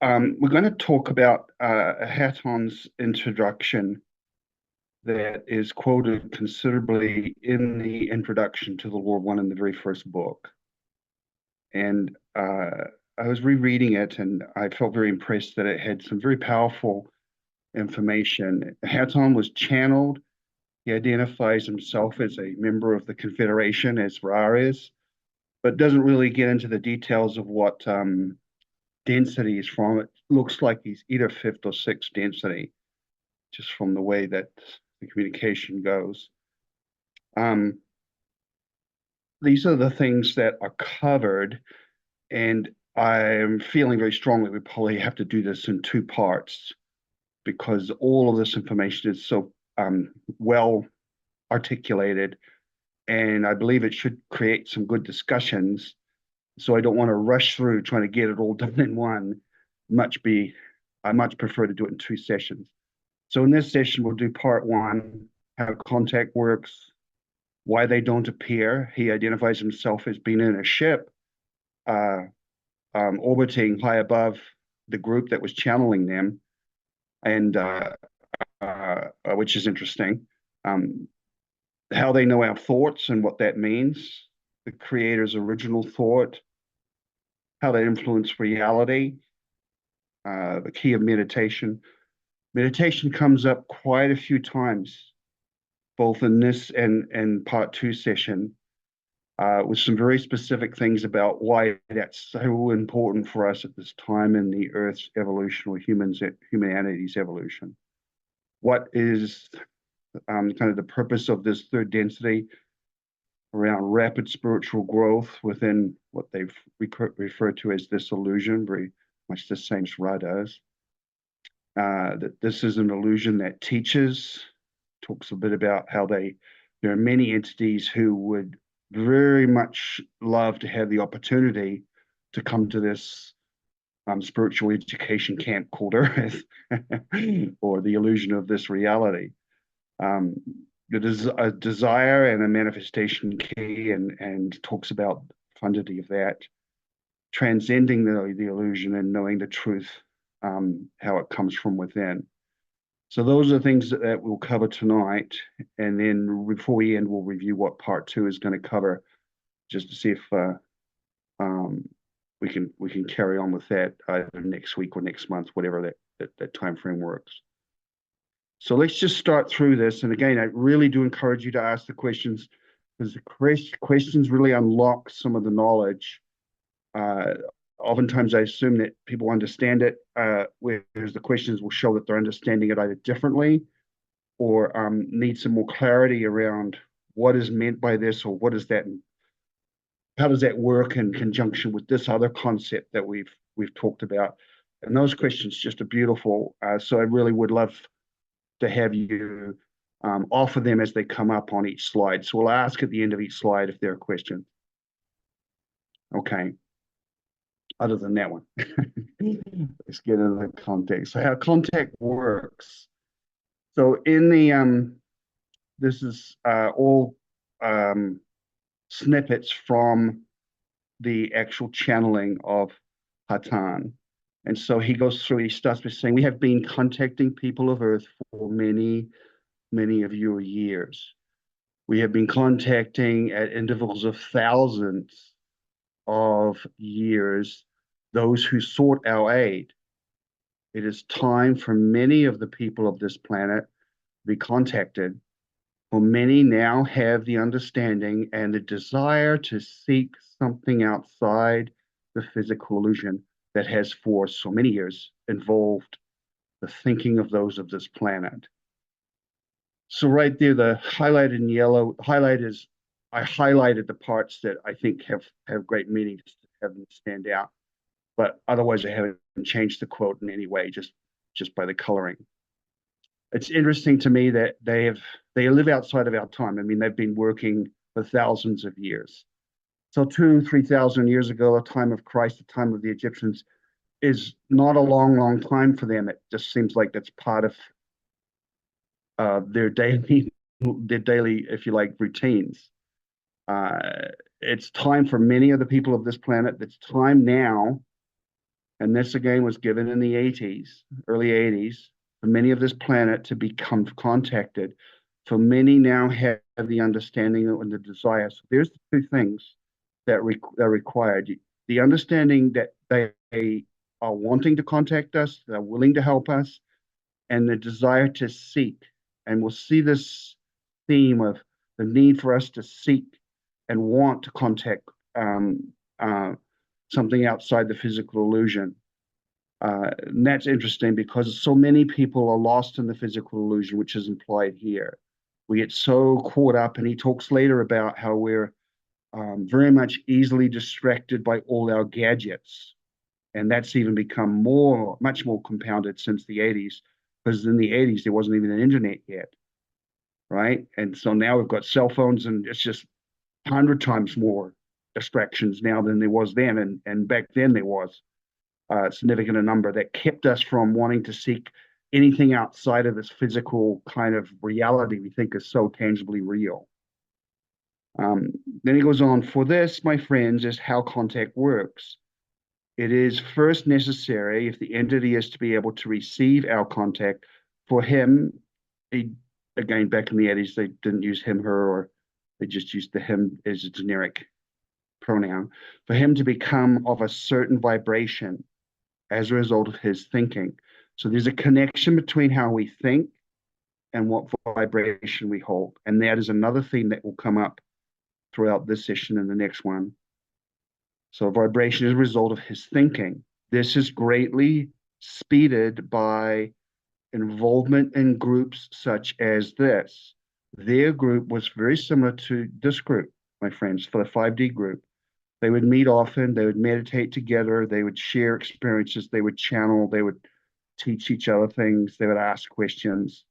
we're going to talk about Hatton's introduction that is quoted considerably in the introduction to the Lord One in the very first book. And I was rereading it and I felt very impressed that it had some very powerful information. Hatonn was channeled. He identifies himself as a member of the Confederation, as Ra is, but doesn't really get into the details of what density he's from. It looks like he's either fifth or sixth density, just from the way that the communication goes. Um, these are the things that are covered, and I'm feeling very strongly we probably have to do this in two parts because all of this information is so well articulated, and I believe it should create some good discussions. So I don't want to rush through trying to get it all done in one. I much prefer to do it in two sessions. So in this session, we'll do part one, how contact works, why they don't appear. He identifies himself as being in a ship uh, orbiting high above the group that was channeling them, and which is interesting. How they know our thoughts and what that means, the creator's original thought, how they influence reality, the key of meditation. Meditation comes up quite a few times, both in this and part two session, with some very specific things about why that's so important for us at this time in the Earth's evolution or humanity's evolution. What is kind of the purpose of this third density around rapid spiritual growth within what they've referred to as this illusion, very much the same as Ra does. That this is an illusion that teaches, talks a bit about how there are many entities who would very much love to have the opportunity to come to this spiritual education camp called Earth or the illusion of this reality. It is a desire and a manifestation key and talks about profundity of that, transcending the illusion and knowing the truth, how it comes from within. So those are things that we'll cover tonight. And then before we end, we'll review what part two is going to cover, just to see if we can carry on with that either next week or next month, whatever that time frame works. So let's just start through this. And again, I really do encourage you to ask the questions because the questions really unlock some of the knowledge. Oftentimes I assume that people understand it, whereas the questions will show that they're understanding it either differently or need some more clarity around what is meant by this or what is that, how does that work in conjunction with this other concept that we've talked about. And those questions just are beautiful. So I really would love to have you offer them as they come up on each slide. So we'll ask at the end of each slide if there are questions. Okay. Other than that one. Let's get into the context. So how contact works. So in the this is all snippets from the actual channeling of Hatonn. And so he goes through, he starts by saying, we have been contacting people of Earth for many, many of your years. We have been contacting at intervals of thousands of years those who sought our aid. It is time for many of the people of this planet to be contacted, for many now have the understanding and the desire to seek something outside the physical illusion that has for so many years involved the thinking of those of this planet. So right there, the highlighted in yellow, highlight is, I highlighted the parts that I think have great meaning, to have them stand out. But otherwise, I haven't changed the quote in any way, just by the coloring. It's interesting to me that they live outside of our time. I mean, they've been working for thousands of years. So 2,000-3,000 years ago, the time of Christ, the time of the Egyptians, is not a long, long time for them. It just seems like that's part of their daily, if you like, routines. It's time for many of the people of this planet. It's time now And this again was given in the 80s, early 80s, for many of this planet to become contacted. For many now have the understanding and the desire. So there's the two things that are required. The understanding that they are wanting to contact us, they're willing to help us, and the desire to seek. And we'll see this theme of the need for us to seek and want to contact uh, something outside the physical illusion. And that's interesting because so many people are lost in the physical illusion, which is implied here. We get so caught up, and he talks later about how we're very much easily distracted by all our gadgets. And that's even become much more compounded since the 80s, because in the 80s, there wasn't even an internet yet, right? And so now we've got cell phones, and it's just 100 times more distractions now than there was then. And back then, there was significant a number that kept us from wanting to seek anything outside of this physical kind of reality we think is so tangibly real. Then he goes on, for this, my friends, is how contact works. It is first necessary, if the entity is to be able to receive our contact, for him, he, again, back in the 80s, they didn't use him, her, or they just used the him as a generic pronoun, for him to become of a certain vibration as a result of his thinking. So there's a connection between how we think and what vibration we hold. And that is another theme that will come up throughout this session and the next one. So vibration is a result of his thinking. This is greatly speeded by involvement in groups such as this. Their group was very similar to this group, my friends, for the 5D group. They would meet often, they would meditate together, they would share experiences, they would channel, they would teach each other things, they would ask questions.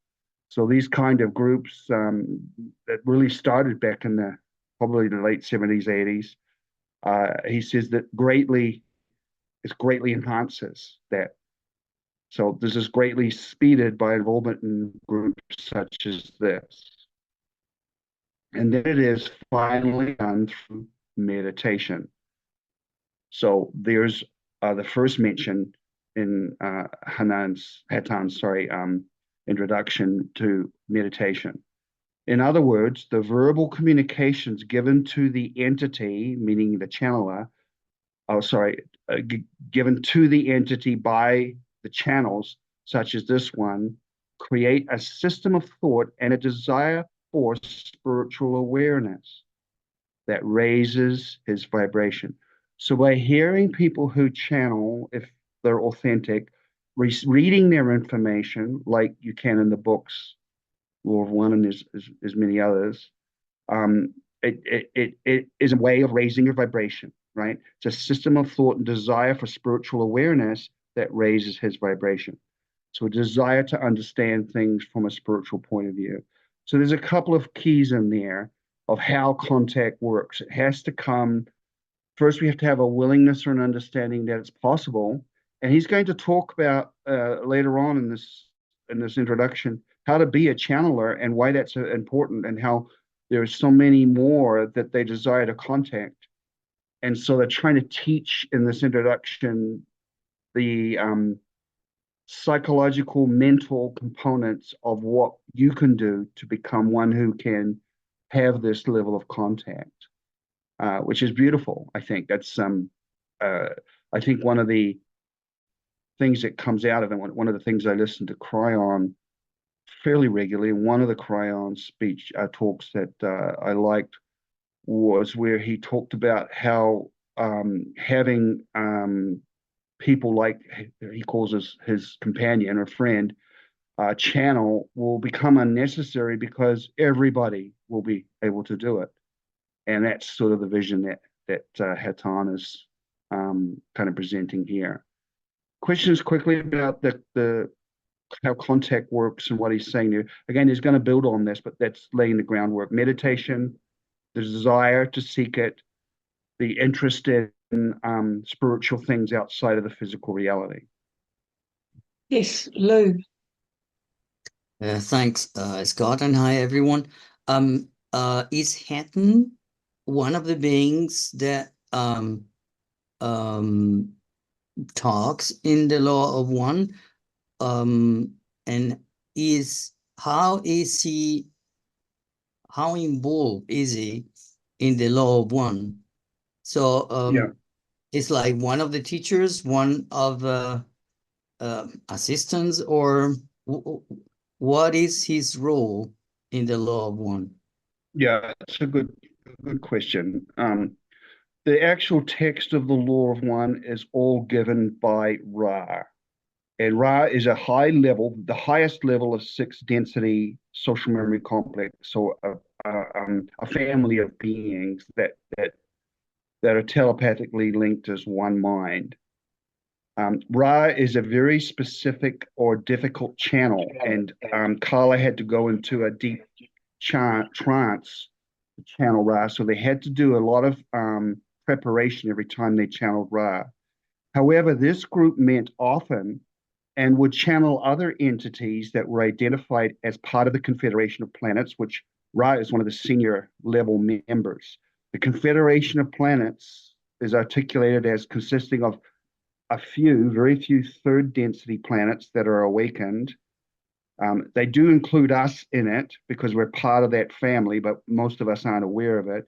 So these kind of groups that really started back in the probably the late 70s, 80s, he says that greatly enhances that. So this is greatly speeded by involvement in groups such as this. And then it is finally done through meditation. So there's the first mention in Hatonn's introduction to meditation. In other words, the verbal communications given to the entity, meaning the channeler, given to the entity by the channels, such as this one, create a system of thought and a desire for spiritual awareness that raises his vibration. So by hearing people who channel, if they're authentic, reading their information, like you can in the books, Law of One, and there's many others, it is a way of raising your vibration, right? It's a system of thought and desire for spiritual awareness that raises his vibration. So a desire to understand things from a spiritual point of view. So there's a couple of keys in there of how contact works. It has to come first. We have to have a willingness or an understanding that it's possible. And he's going to talk about later on in this introduction how to be a channeler and why that's important, and how there's so many more that they desire to contact. And so they're trying to teach in this introduction the psychological, mental components of what you can do to become one who can have this level of contact, which is beautiful. I think that's I think one of the things that comes out of it. One of the things I listen to Cry on fairly regularly. One of the Cry on speech talks that I liked was where he talked about how having people like he calls his companion or friend channel will become unnecessary because everybody will be able to do it. And that's sort of the vision that Hatonn is kind of presenting here. Questions quickly about the how contact works and what he's saying there. Again, he's going to build on this, but that's laying the groundwork. Meditation, the desire to seek it, the interest in spiritual things outside of the physical reality. Yes, Lou. Thanks, Scott, and hi everyone. Is Hatonn one of the beings that talks in the Law of One? And how involved is he in the Law of One? So Yeah. it's like one of the teachers, one of the assistants, or what is his role in the Law of One? Yeah, it's a good question. The actual text of the Law of One is all given by Ra. And Ra is a high level, the highest level of six density social memory complex. So a family of beings that are telepathically linked as one mind. Ra is a very specific or difficult channel, and Kala had to go into a deep trance to channel Ra. So they had to do a lot of preparation every time they channeled Ra. However, this group met often and would channel other entities that were identified as part of the Confederation of Planets, which Ra is one of the senior level members. The Confederation of Planets is articulated as consisting of very few third density planets that are awakened. They do include us in it because we're part of that family, but most of us aren't aware of it.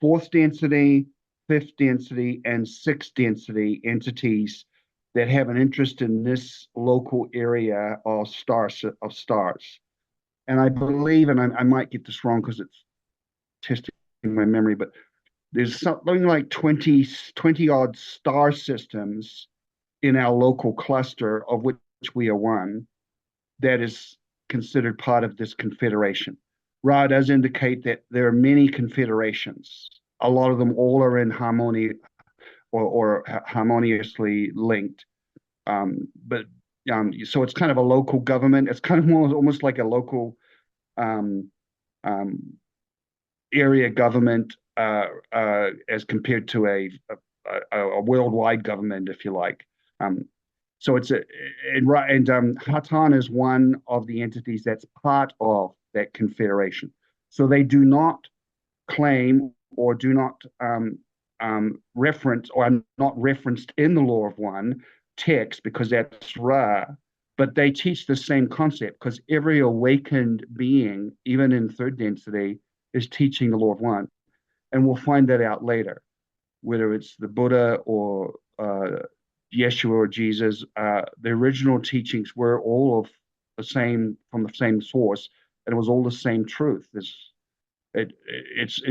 Fourth density, fifth density, and sixth density entities that have an interest in this local area of stars. And I believe, and I might get this wrong because it's testing my memory, but there's something like 20 odd star systems in our local cluster, of which we are one, that is considered part of this confederation. Ra does indicate that there are many confederations. A lot of them all are in harmony or harmoniously linked. But so it's kind of a local government. It's kind of almost like a local um, um, area government as compared to a worldwide government, if you like. Um, so it's Hatonn is one of the entities that's part of that confederation. So they do not claim or do not reference or are not referenced in the Law of One text because that's Ra, but they teach the same concept because every awakened being, even in third density, is teaching the Law of One. And we'll find that out later, whether it's the Buddha or Yeshua or Jesus. The original teachings were all of the same, from the same source, and it was all the same truth. It's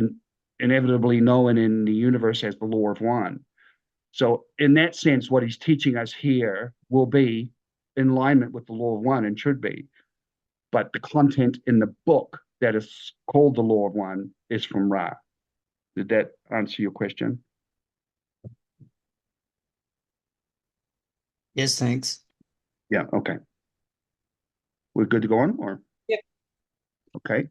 inevitably known in the universe as the Law of One. So, in that sense, what he's teaching us here will be in alignment with the Law of One and should be. But the content in the book that is called the Law of One is from Ra. Did that answer your question? Yes, thanks. Yeah, okay. We're good to go on, or? Yep. Okay.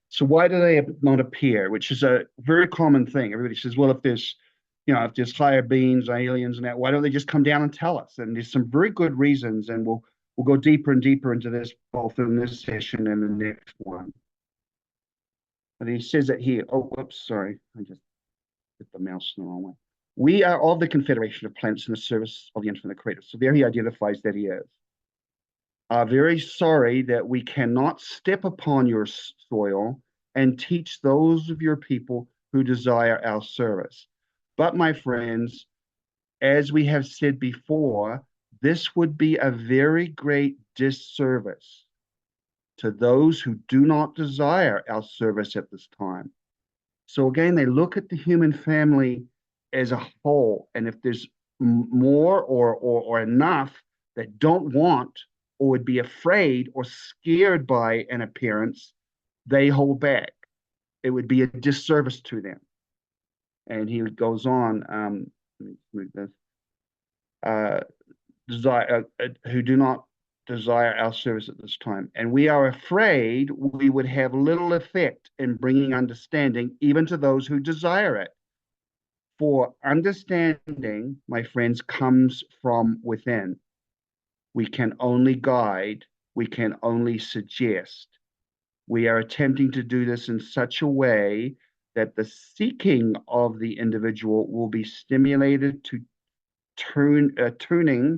So why do they not appear? Which is a very common thing. Everybody says, well, if there's higher beings, aliens, and that, why don't they just come down and tell us? And there's some very good reasons, and we'll go deeper and deeper into this, both in this session and the next one. But he says that here. Oh, whoops, sorry. I just hit the mouse in the wrong way. We are of the Confederation of Planets in the service of the infinite creator. So there he identifies that he is. Are very sorry that we cannot step upon your soil and teach those of your people who desire our service. But, my friends, as we have said before, this would be a very great disservice to those who do not desire our service at this time. So again, they look at the human family as a whole, and if there's more or enough that don't want or would be afraid or scared by an appearance, they hold back. It would be a disservice to them. And he goes on, let me move this, who do not desire our service at this time. And we are afraid we would have little effect in bringing understanding even to those who desire it. For understanding, my friends, comes from within. We can only guide, we can only suggest. We are attempting to do this in such a way that the seeking of the individual will be stimulated turning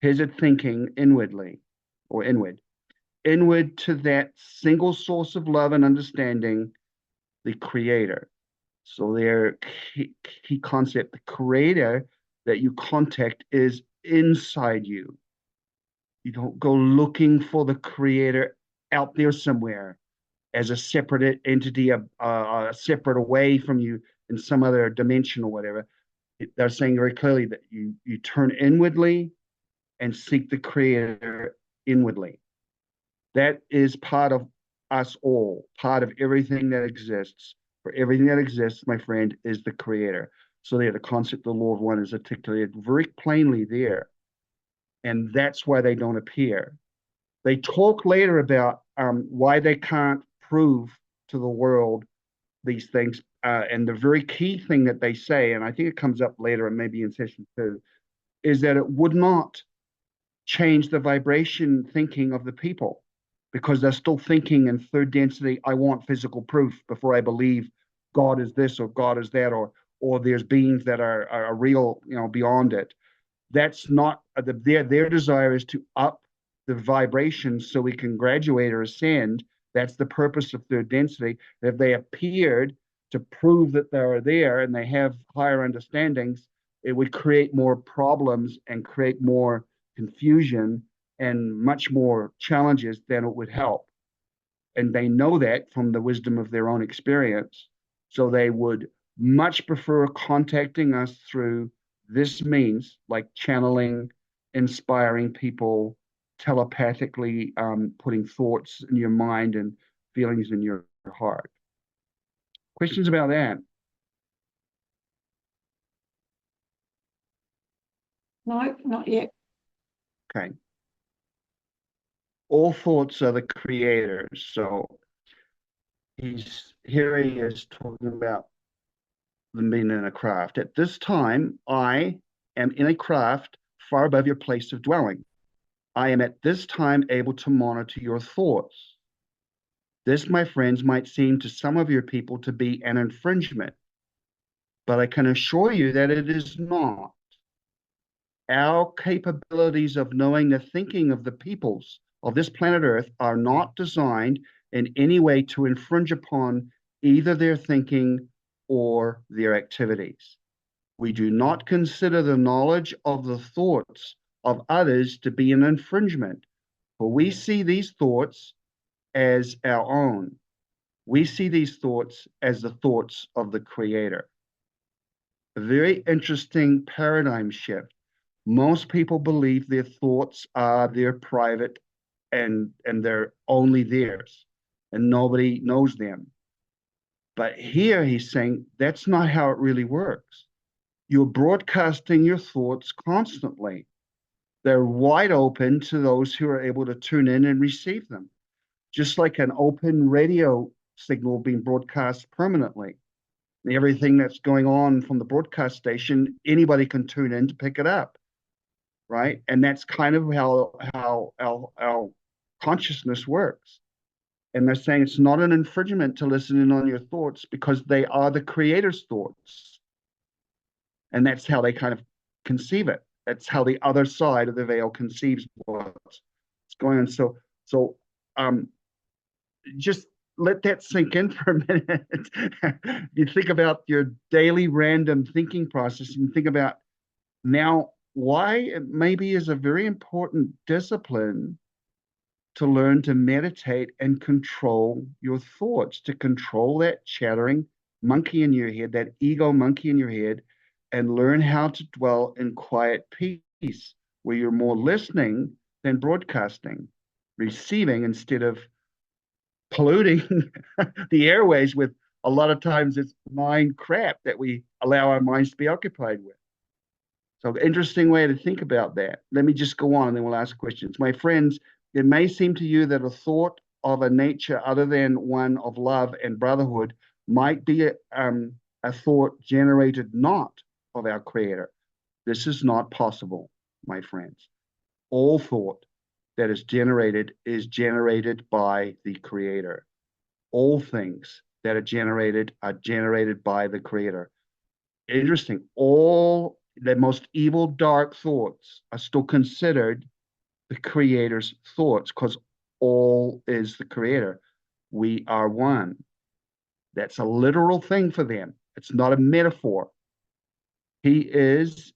his thinking inwardly or inward to that single source of love and understanding, the creator. So their key concept, the creator that you contact is inside you. You don't go looking for the creator out there somewhere as a separate entity, separate away from you in some other dimension or whatever. They're saying very clearly that you turn inwardly and seek the creator inwardly. That is part of us all, part of everything that exists. For everything that exists, my friend, is the creator. So there, the concept of the law of one is articulated very plainly there. And that's why they don't appear. They talk later about why they can't prove to the world these things. And the very key thing that they say, and I think it comes up later and maybe in session 2, is that it would not change the vibration thinking of the people because they're still thinking in third density. I want physical proof before I believe God is this or God is that, or there's beings that are real, beyond it. That's not their desire is to up the vibration so we can graduate or ascend. That's the purpose of third density. If they appeared to prove that they're there and they have higher understandings, it would create more problems and create more confusion and much more challenges than it would help. And they know that from the wisdom of their own experience. So they would much prefer contacting us through this means, like channeling, inspiring people, telepathically putting thoughts in your mind and feelings in your heart. Questions about that? No, not yet. Okay. All thoughts are the creators. So he is talking about them being in a craft. At this time, I am in a craft far above your place of dwelling. I am at this time able to monitor your thoughts. This, my friends, might seem to some of your people to be an infringement, but I can assure you that it is not. Our capabilities of knowing the thinking of the peoples of this planet Earth are not designed in any way to infringe upon either their thinking or their activities. We do not consider the knowledge of the thoughts of others to be an infringement, for we see these thoughts as our own. We see these thoughts as the thoughts of the Creator. A very interesting paradigm shift. Most people believe their thoughts are their private and they're only theirs and nobody knows them. But here he's saying that's not how it really works. You're broadcasting your thoughts constantly. They're wide open to those who are able to tune in and receive them, just like an open radio signal being broadcast permanently. Everything that's going on from the broadcast station, anybody can tune in to pick it up, right? And that's kind of how our consciousness works. And they're saying it's not an infringement to listen in on your thoughts because they are the creator's thoughts. And that's how they kind of conceive it. That's how the other side of the veil conceives what's going on. So just let that sink in for a minute. You think about your daily random thinking process and think about now why it maybe is a very important discipline to learn to meditate and control your thoughts, to control that chattering monkey in your head, that ego monkey in your head, and learn how to dwell in quiet peace, where you're more listening than broadcasting, receiving instead of polluting the airways with a lot of times it's mind crap that we allow our minds to be occupied with. So interesting way to think about that. Let me just go on and then we'll ask questions. My friends, it may seem to you that a thought of a nature other than one of love and brotherhood might be a thought generated not of our Creator. This is not possible, my friends. All thought that is generated by the Creator. All things that are generated by the Creator. interesting. All the most evil, dark thoughts are still considered the creator's thoughts because all is the creator. We are one. That's a literal thing for them. It's not a metaphor. He is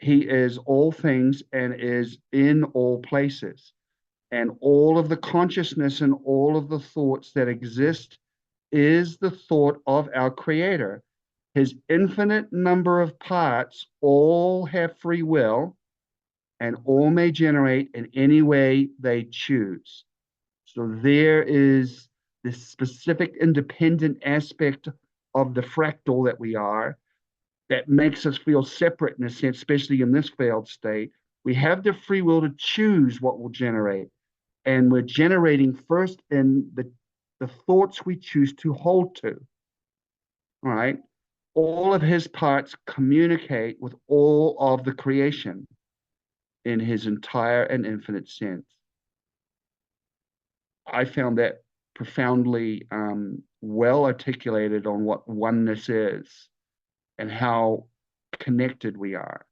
he is all things and is in all places. And all of the consciousness and all of the thoughts that exist is the thought of our creator. His infinite number of parts all have free will and all may generate in any way they choose. So there is this specific independent aspect of the fractal that we are that makes us feel separate in a sense, especially in this failed state. We have the free will to choose what will generate. And we're generating first in the thoughts we choose to hold to. All right. All of his parts communicate with all of the creation in his entire and infinite sense. I found that profoundly well articulated on what oneness is and how connected we are.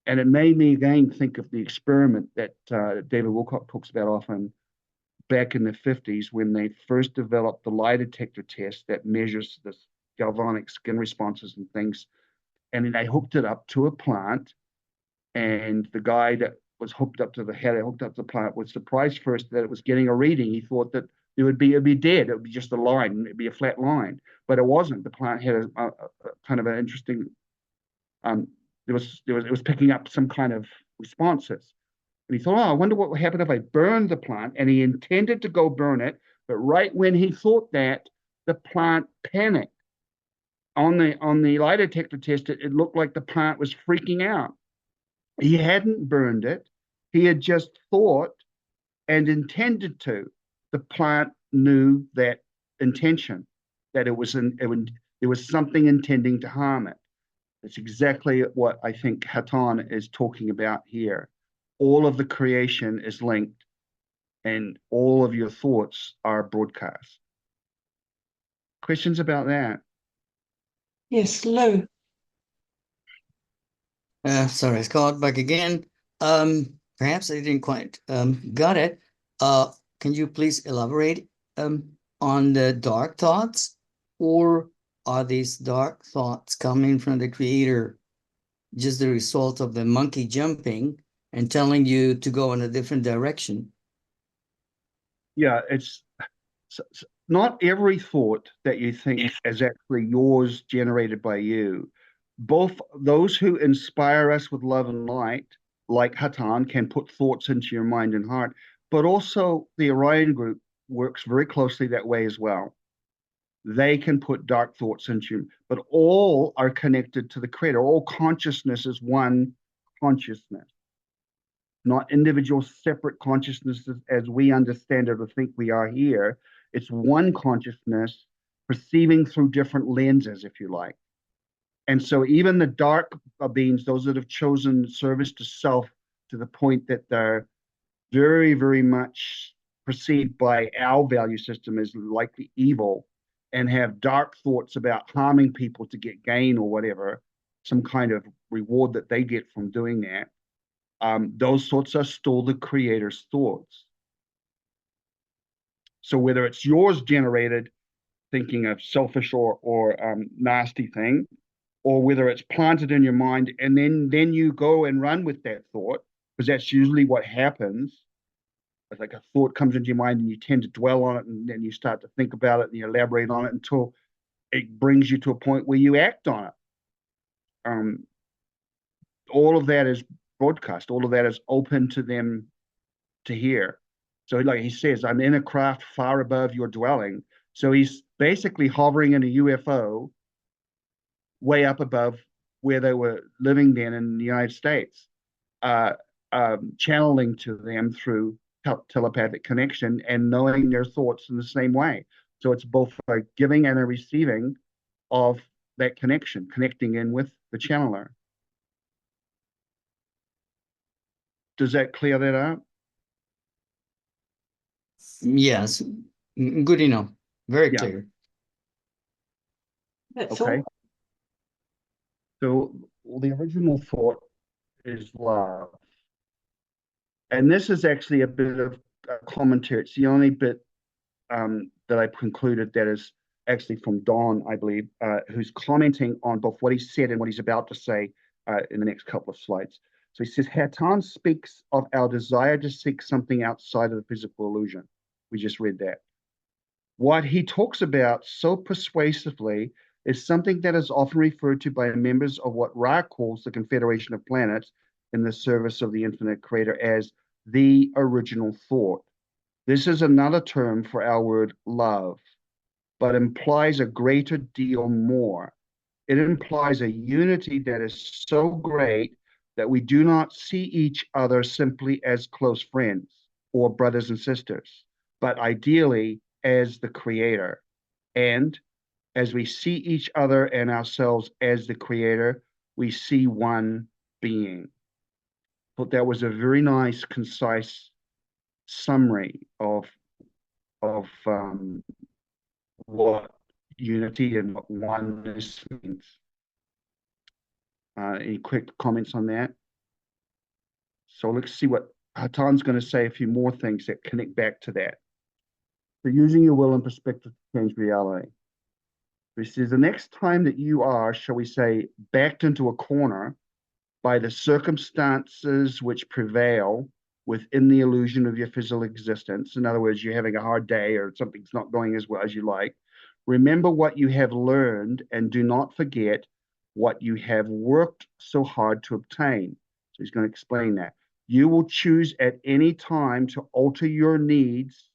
And it made me again think of the experiment that David Wilcock talks about often back in the 50s when they first developed the lie detector test that measures the galvanic skin responses and things. And then they hooked it up to a plant. And the guy that was hooked up to the head, hooked up to the plant, was surprised first that it was getting a reading. He thought that it'd be dead. It would be just a line. It'd be a flat line. But it wasn't. The plant had a kind of an interesting it was picking up some kind of responses. And he thought, oh, I wonder what would happen if I burned the plant. And he intended to go burn it, but right when he thought that, the plant panicked. On the lie detector test, it looked like the plant was freaking out. He hadn't burned it. He had just thought and intended to. The plant knew that intention, that there was something intending to harm it. It's exactly what I think Hatonn is talking about here. All of the creation is linked and all of your thoughts are broadcast. Questions about that? Yes, Lou. Sorry, Scott, back again. Perhaps I didn't quite got it. Can you please elaborate on the dark thoughts, or are these dark thoughts coming from the creator just the result of the monkey jumping and telling you to go in a different direction? Yeah, it's not every thought that you think is actually yours generated by you. Both those who inspire us with love and light, like Hatonn, can put thoughts into your mind and heart, but also the Orion group works very closely that way as well. They can put dark thoughts into you, but all are connected to the creator. All consciousness is one consciousness, not individual separate consciousnesses as we understand it or think we are here. It's one consciousness perceiving through different lenses, if you like. And so even the dark beings, those that have chosen service to self to the point that they're very, very much perceived by our value system as likely evil and have dark thoughts about harming people to get gain or whatever, some kind of reward that they get from doing that. Those thoughts are still the creator's thoughts. So whether it's yours generated thinking of selfish or nasty thing, or whether it's planted in your mind and then you go and run with that thought, because that's usually what happens. It's like a thought comes into your mind and you tend to dwell on it, and then you start to think about it and you elaborate on it until it brings you to a point where you act on it. All of that is broadcast. All of that is open to them to hear. So like he says, I'm in a craft far above your dwelling. So he's basically hovering in a UFO way up above where they were living then in the United States, channeling to them through telepathic connection and knowing their thoughts in the same way. So it's both a giving and a receiving of that connection, connecting in with the channeler. Does that clear that up? Yes, good enough. Very Yeah. clear. That's Okay. all. So the original thought is love. And this is actually a bit of a commentary. It's the only bit that I've concluded that is actually from Don, I believe, who's commenting on both what he said and what he's about to say in the next couple of slides. So he says, Hatonn speaks of our desire to seek something outside of the physical illusion. We just read that. What he talks about so persuasively is something that is often referred to by members of what Ra calls the Confederation of Planets in the service of the infinite creator as the original thought. This is another term for our word love, but implies a greater deal more. It implies a unity that is so great that we do not see each other simply as close friends or brothers and sisters, but ideally as the creator. And as we see each other and ourselves as the creator, we see one being. But that was a very nice, concise summary of what unity and what oneness means. Any quick comments on that? So let's see what Hatonn's going to say, a few more things that connect back to that. So using your will and perspective to change reality. He says, the next time that you are, shall we say, backed into a corner by the circumstances which prevail within the illusion of your physical existence, in other words, you're having a hard day or something's not going as well as you like, remember what you have learned and do not forget what you have worked so hard to obtain. So he's going to explain that. You will choose at any time to alter your needs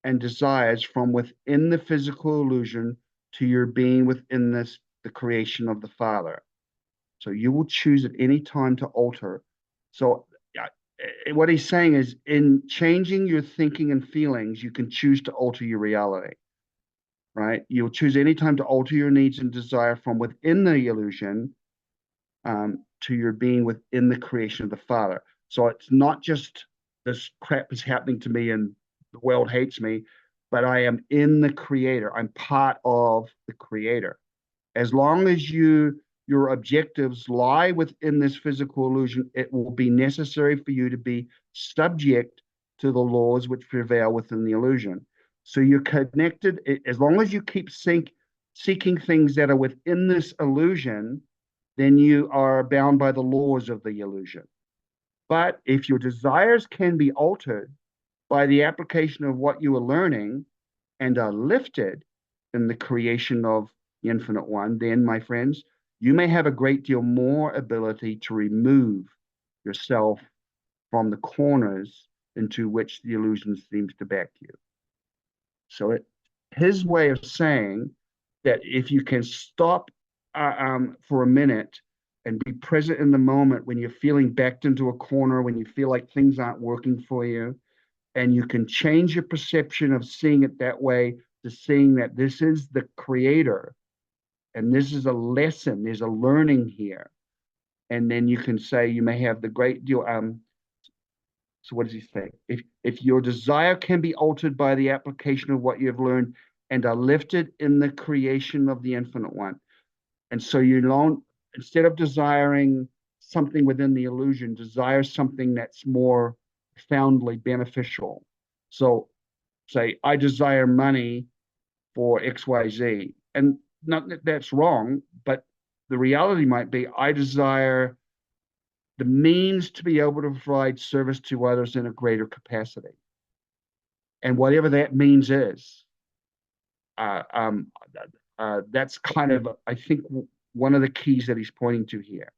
and desires from within the physical illusion to your being within the creation of the Father. So you will choose at any time to alter. So what he's saying is in changing your thinking and feelings, you can choose to alter your reality, right? You'll choose any time to alter your needs and desire from within the illusion to your being within the creation of the Father. So it's not just this crap is happening to me and the world hates me, but I am in the creator. I'm part of the creator. As long as your objectives lie within this physical illusion, it will be necessary for you to be subject to the laws which prevail within the illusion. So you're connected, as long as you keep seeking things that are within this illusion, then you are bound by the laws of the illusion. But if your desires can be altered by the application of what you are learning and are lifted in the creation of the infinite one, then, my friends, you may have a great deal more ability to remove yourself from the corners into which the illusion seems to back you. So his way of saying that if you can stop for a minute and be present in the moment when you're feeling backed into a corner, when you feel like things aren't working for you, and you can change your perception of seeing it that way to seeing that this is the creator and this is a lesson, there's a learning here. And then you can say you may have the great deal. So what does he say? If your desire can be altered by the application of what you have learned and are lifted in the creation of the infinite one. And so you don't, instead of desiring something within the illusion, desire something that's more profoundly beneficial. So say, I desire money for XYZ. And not that that's wrong, but the reality might be I desire the means to be able to provide service to others in a greater capacity. And whatever that means is, uh, um, that's kind of, I think, one of the keys that he's pointing to here.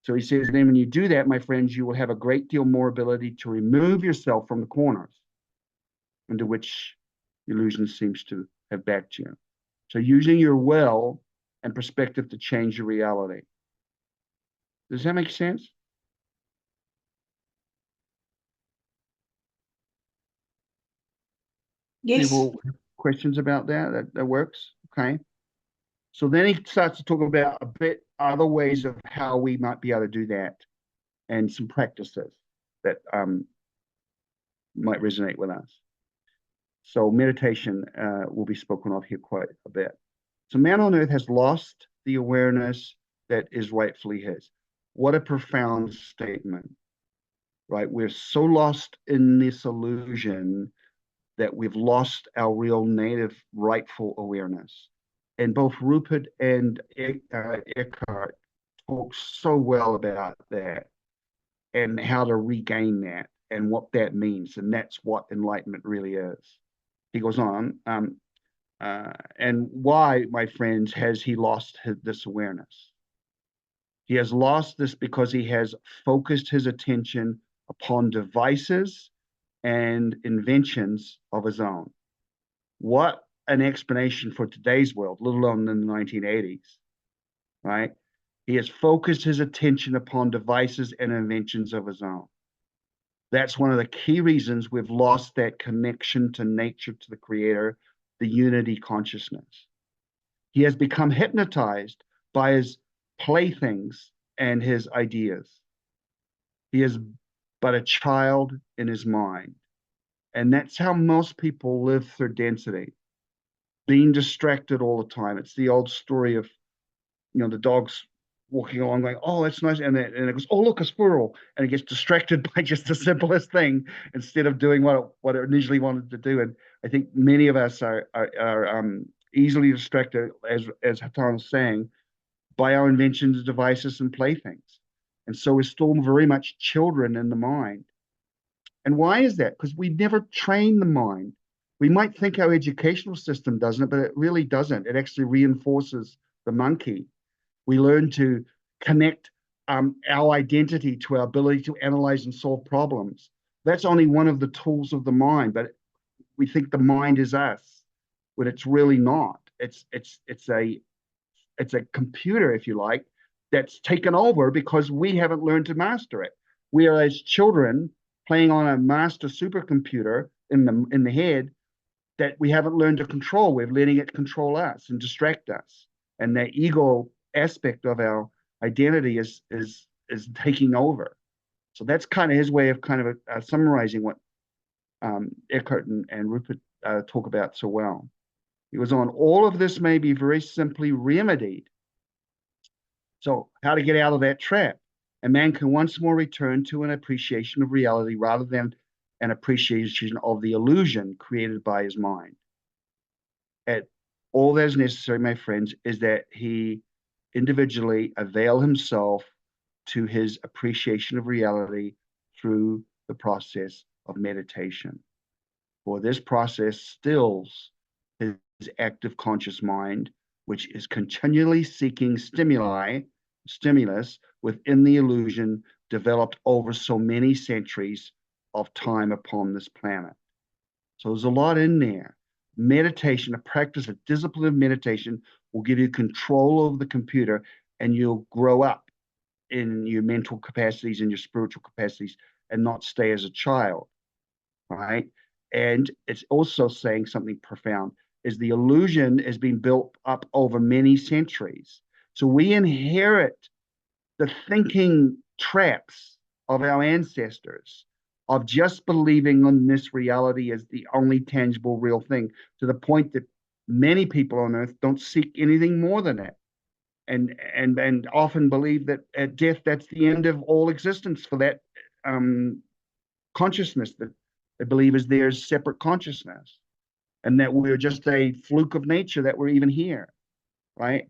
So he says, then when you do that, my friends, you will have a great deal more ability to remove yourself from the corners into which illusion seems to have backed you. So using your will and perspective to change your reality. Does that make sense? Yes. People questions about that? That works? Okay. So then he starts to talk about a bit other ways of how we might be able to do that and some practices that might resonate with us. So meditation will be spoken of here quite a bit. So man on earth has lost the awareness that is rightfully his. What a profound statement, right? We're so lost in this illusion that we've lost our real native rightful awareness. And both Rupert and Eckhart talk so well about that and how to regain that and what that means. And that's what enlightenment really is. He goes on, and why, my friends, has he lost this awareness? He has lost this because he has focused his attention upon devices and inventions of his own. What an explanation for today's world, let alone in the 1980s, right? He has focused his attention upon devices and inventions of his own. That's one of the key reasons we've lost that connection to nature, to the creator, the unity consciousness. He has become hypnotized by his playthings and his ideas. He is but a child in his mind. And that's how most people live through density, being distracted all the time. It's the old story of, the dog's walking along going, oh, that's nice. And it goes, oh, look, a squirrel. And it gets distracted by just the simplest thing instead of doing what it initially wanted to do. And I think many of us are easily distracted, as Hatonn was saying, by our inventions, devices, and playthings. And so we're still very much children in the mind. And why is that? Because we never train the mind. We might think our educational system doesn't, but it really doesn't. It actually reinforces the monkey. We learn to connect our identity to our ability to analyze and solve problems. That's only one of the tools of the mind, but we think the mind is us, when it's really not. It's a computer, if you like, that's taken over because we haven't learned to master it. We are, as children, playing on a master supercomputer in the head that we haven't learned to control. We're letting it control us and distract us. And the ego aspect of our identity is taking over. So that's kind of his way of kind of summarizing what Eckhart and Rupert talk about so well. He goes on, all of this may be very simply remedied. So how to get out of that trap? A man can once more return to an appreciation of reality rather than an appreciation of the illusion created by his mind. And all that is necessary, my friends, is that he individually avail himself to his appreciation of reality through the process of meditation. For this process stills his active conscious mind, which is continually seeking stimulus within the illusion developed over so many centuries of time upon this planet. So there's a lot in there. Meditation, a practice, a discipline of meditation will give you control of the computer, and you'll grow up in your mental capacities and your spiritual capacities and not stay as a child, right? And it's also saying something profound, is the illusion has been built up over many centuries. So we inherit the thinking traps of our ancestors, of just believing in this reality as the only tangible real thing, to the point that many people on earth don't seek anything more than it, and often believe that at death that's the end of all existence for that consciousness that they believe is theirs, separate consciousness, and that we're just a fluke of nature that we're even here, right?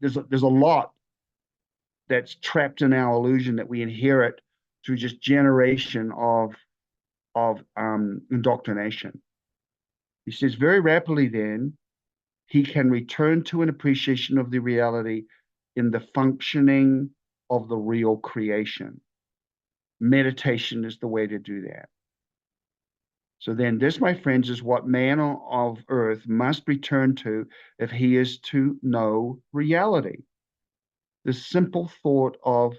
There's a lot that's trapped in our illusion that we inherit through just generation of indoctrination. He says very rapidly then, he can return to an appreciation of the reality in the functioning of the real creation. Meditation is the way to do that. So then this, my friends, is what man of earth must return to if he is to know reality. The simple thought of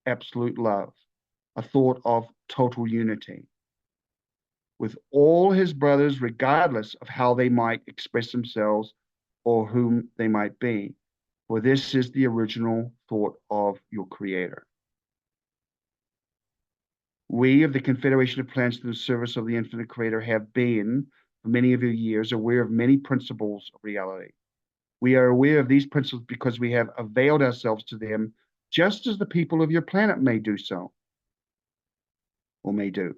absolute love, a thought of total unity with all his brothers, regardless of how they might express themselves or whom they might be. For this is the original thought of your creator. We of the Confederation of Planets to the service of the infinite creator have been, for many of your years, aware of many principles of reality. We are aware of these principles because we have availed ourselves to them, just as the people of your planet may do so, or may do.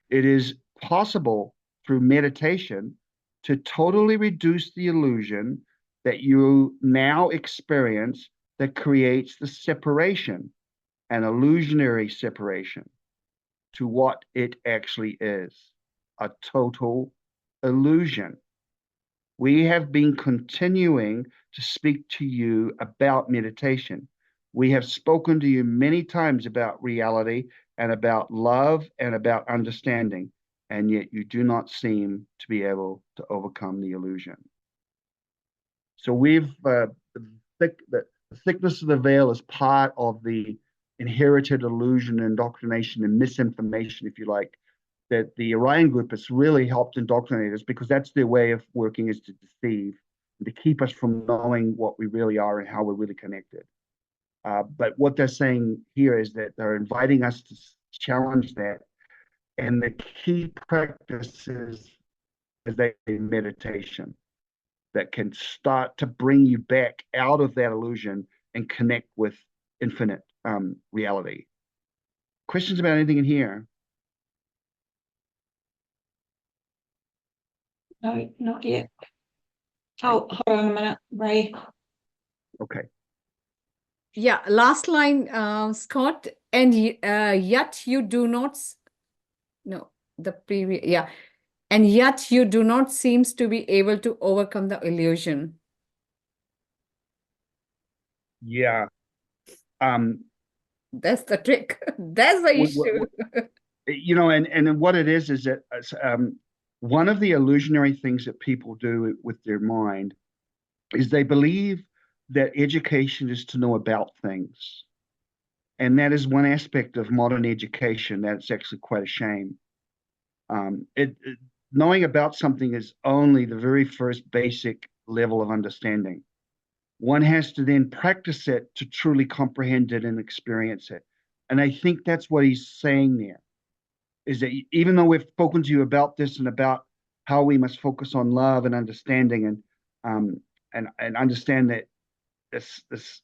It is possible through meditation to totally reduce the illusion that you now experience that creates the separation, an illusionary separation, to what it actually is, a total illusion. We have been continuing to speak to you about meditation. We have spoken to you many times about reality and about love and about understanding, and yet you do not seem to be able to overcome the illusion. So the thickness of the veil is part of the inherited illusion, indoctrination, and misinformation, if you like, that the Orion group has really helped indoctrinate us, because that's their way of working, is to deceive and to keep us from knowing what we really are and how we're really connected. But what they're saying here is that they're inviting us to challenge that. And the key practice is a meditation that can start to bring you back out of that illusion and connect with infinite reality. Questions about anything in here? No, not yet. Oh, hold on a minute, Ray. Okay. Yeah, last line, Scott, and yet you do not, no, the previous, yeah, and yet you do not seems to be able to overcome the illusion. Yeah. That's the trick. That's the issue. You know, and what it is that one of the illusionary things that people do with their mind is they believe that education is to know about things. And that is one aspect of modern education that's actually quite a shame. Knowing about something is only the very first basic level of understanding. One has to then practice it to truly comprehend it and experience it. And I think that's what he's saying there, is that even though we've spoken to you about this and about how we must focus on love and understanding and understand that this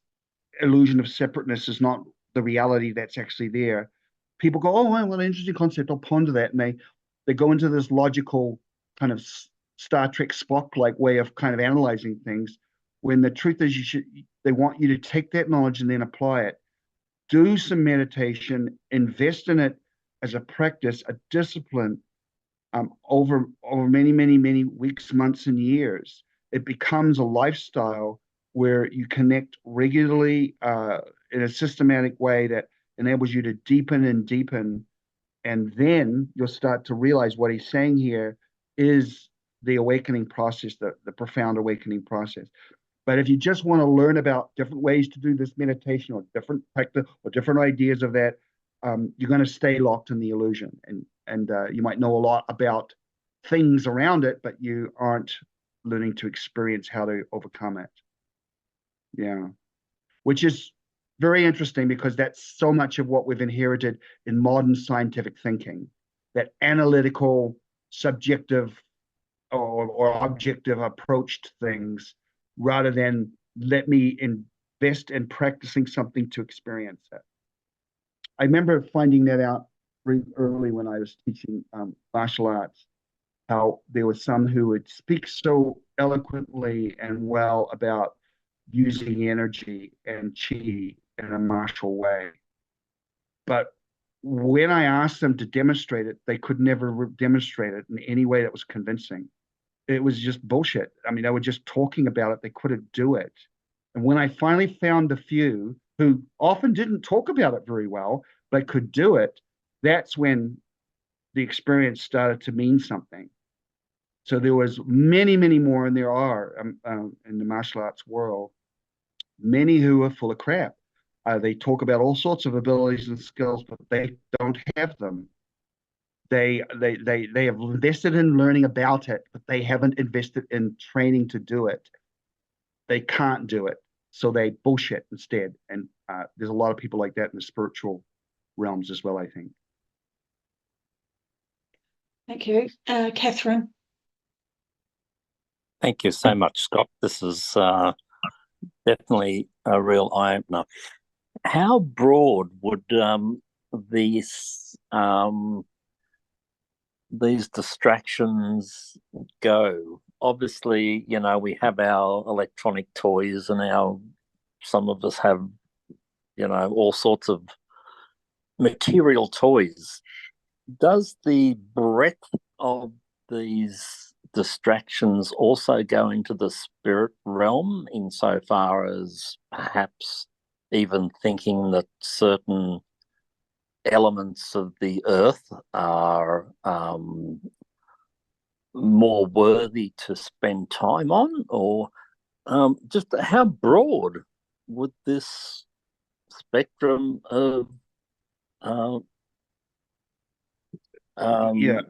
illusion of separateness is not the reality that's actually there. People go, oh, well, an interesting concept. I'll ponder that. And they go into this logical kind of Star Trek Spock-like way of kind of analyzing things, when the truth is they want you to take that knowledge and then apply it. Do some meditation, invest in it as a practice, a discipline, over many, many, many weeks, months, and years. It becomes a lifestyle where you connect regularly in a systematic way that enables you to deepen and deepen. And then you'll start to realize what he's saying here is the awakening process, the profound awakening process. But if you just want to learn about different ways to do this meditation, or different practice, or different ideas of that, you're going to stay locked in the illusion. And you might know a lot about things around it, but you aren't learning to experience how to overcome it. Yeah. Which is very interesting, because that's so much of what we've inherited in modern scientific thinking, that analytical, subjective, or objective approach to things, rather than let me invest in practicing something to experience it. I remember finding that out very early when I was teaching martial arts, how there were some who would speak so eloquently and well about using energy and chi in a martial way. But when I asked them to demonstrate it, they could never demonstrate it in any way that was convincing. It was just bullshit. I mean, they were just talking about it. They couldn't do it. And when I finally found a few who often didn't talk about it very well, but could do it, that's when the experience started to mean something. So there was many, many more, and there are in the martial arts world, many who are full of crap. They talk about all sorts of abilities and skills, but they don't have them. They have invested in learning about it, but they haven't invested in training to do it. They can't do it, so they bullshit instead. And there's a lot of people like that in the spiritual realms as well, I think. Thank you. Catherine. Thank you so much, Scott. This is definitely a real eye-opener. How broad would these distractions go? Obviously, we have our electronic toys, and some of us have, all sorts of material toys. Does the breadth of these distractions also go into the spirit realm, insofar as perhaps even thinking that certain elements of the earth are more worthy to spend time on? Or just how broad would this spectrum of Yeah,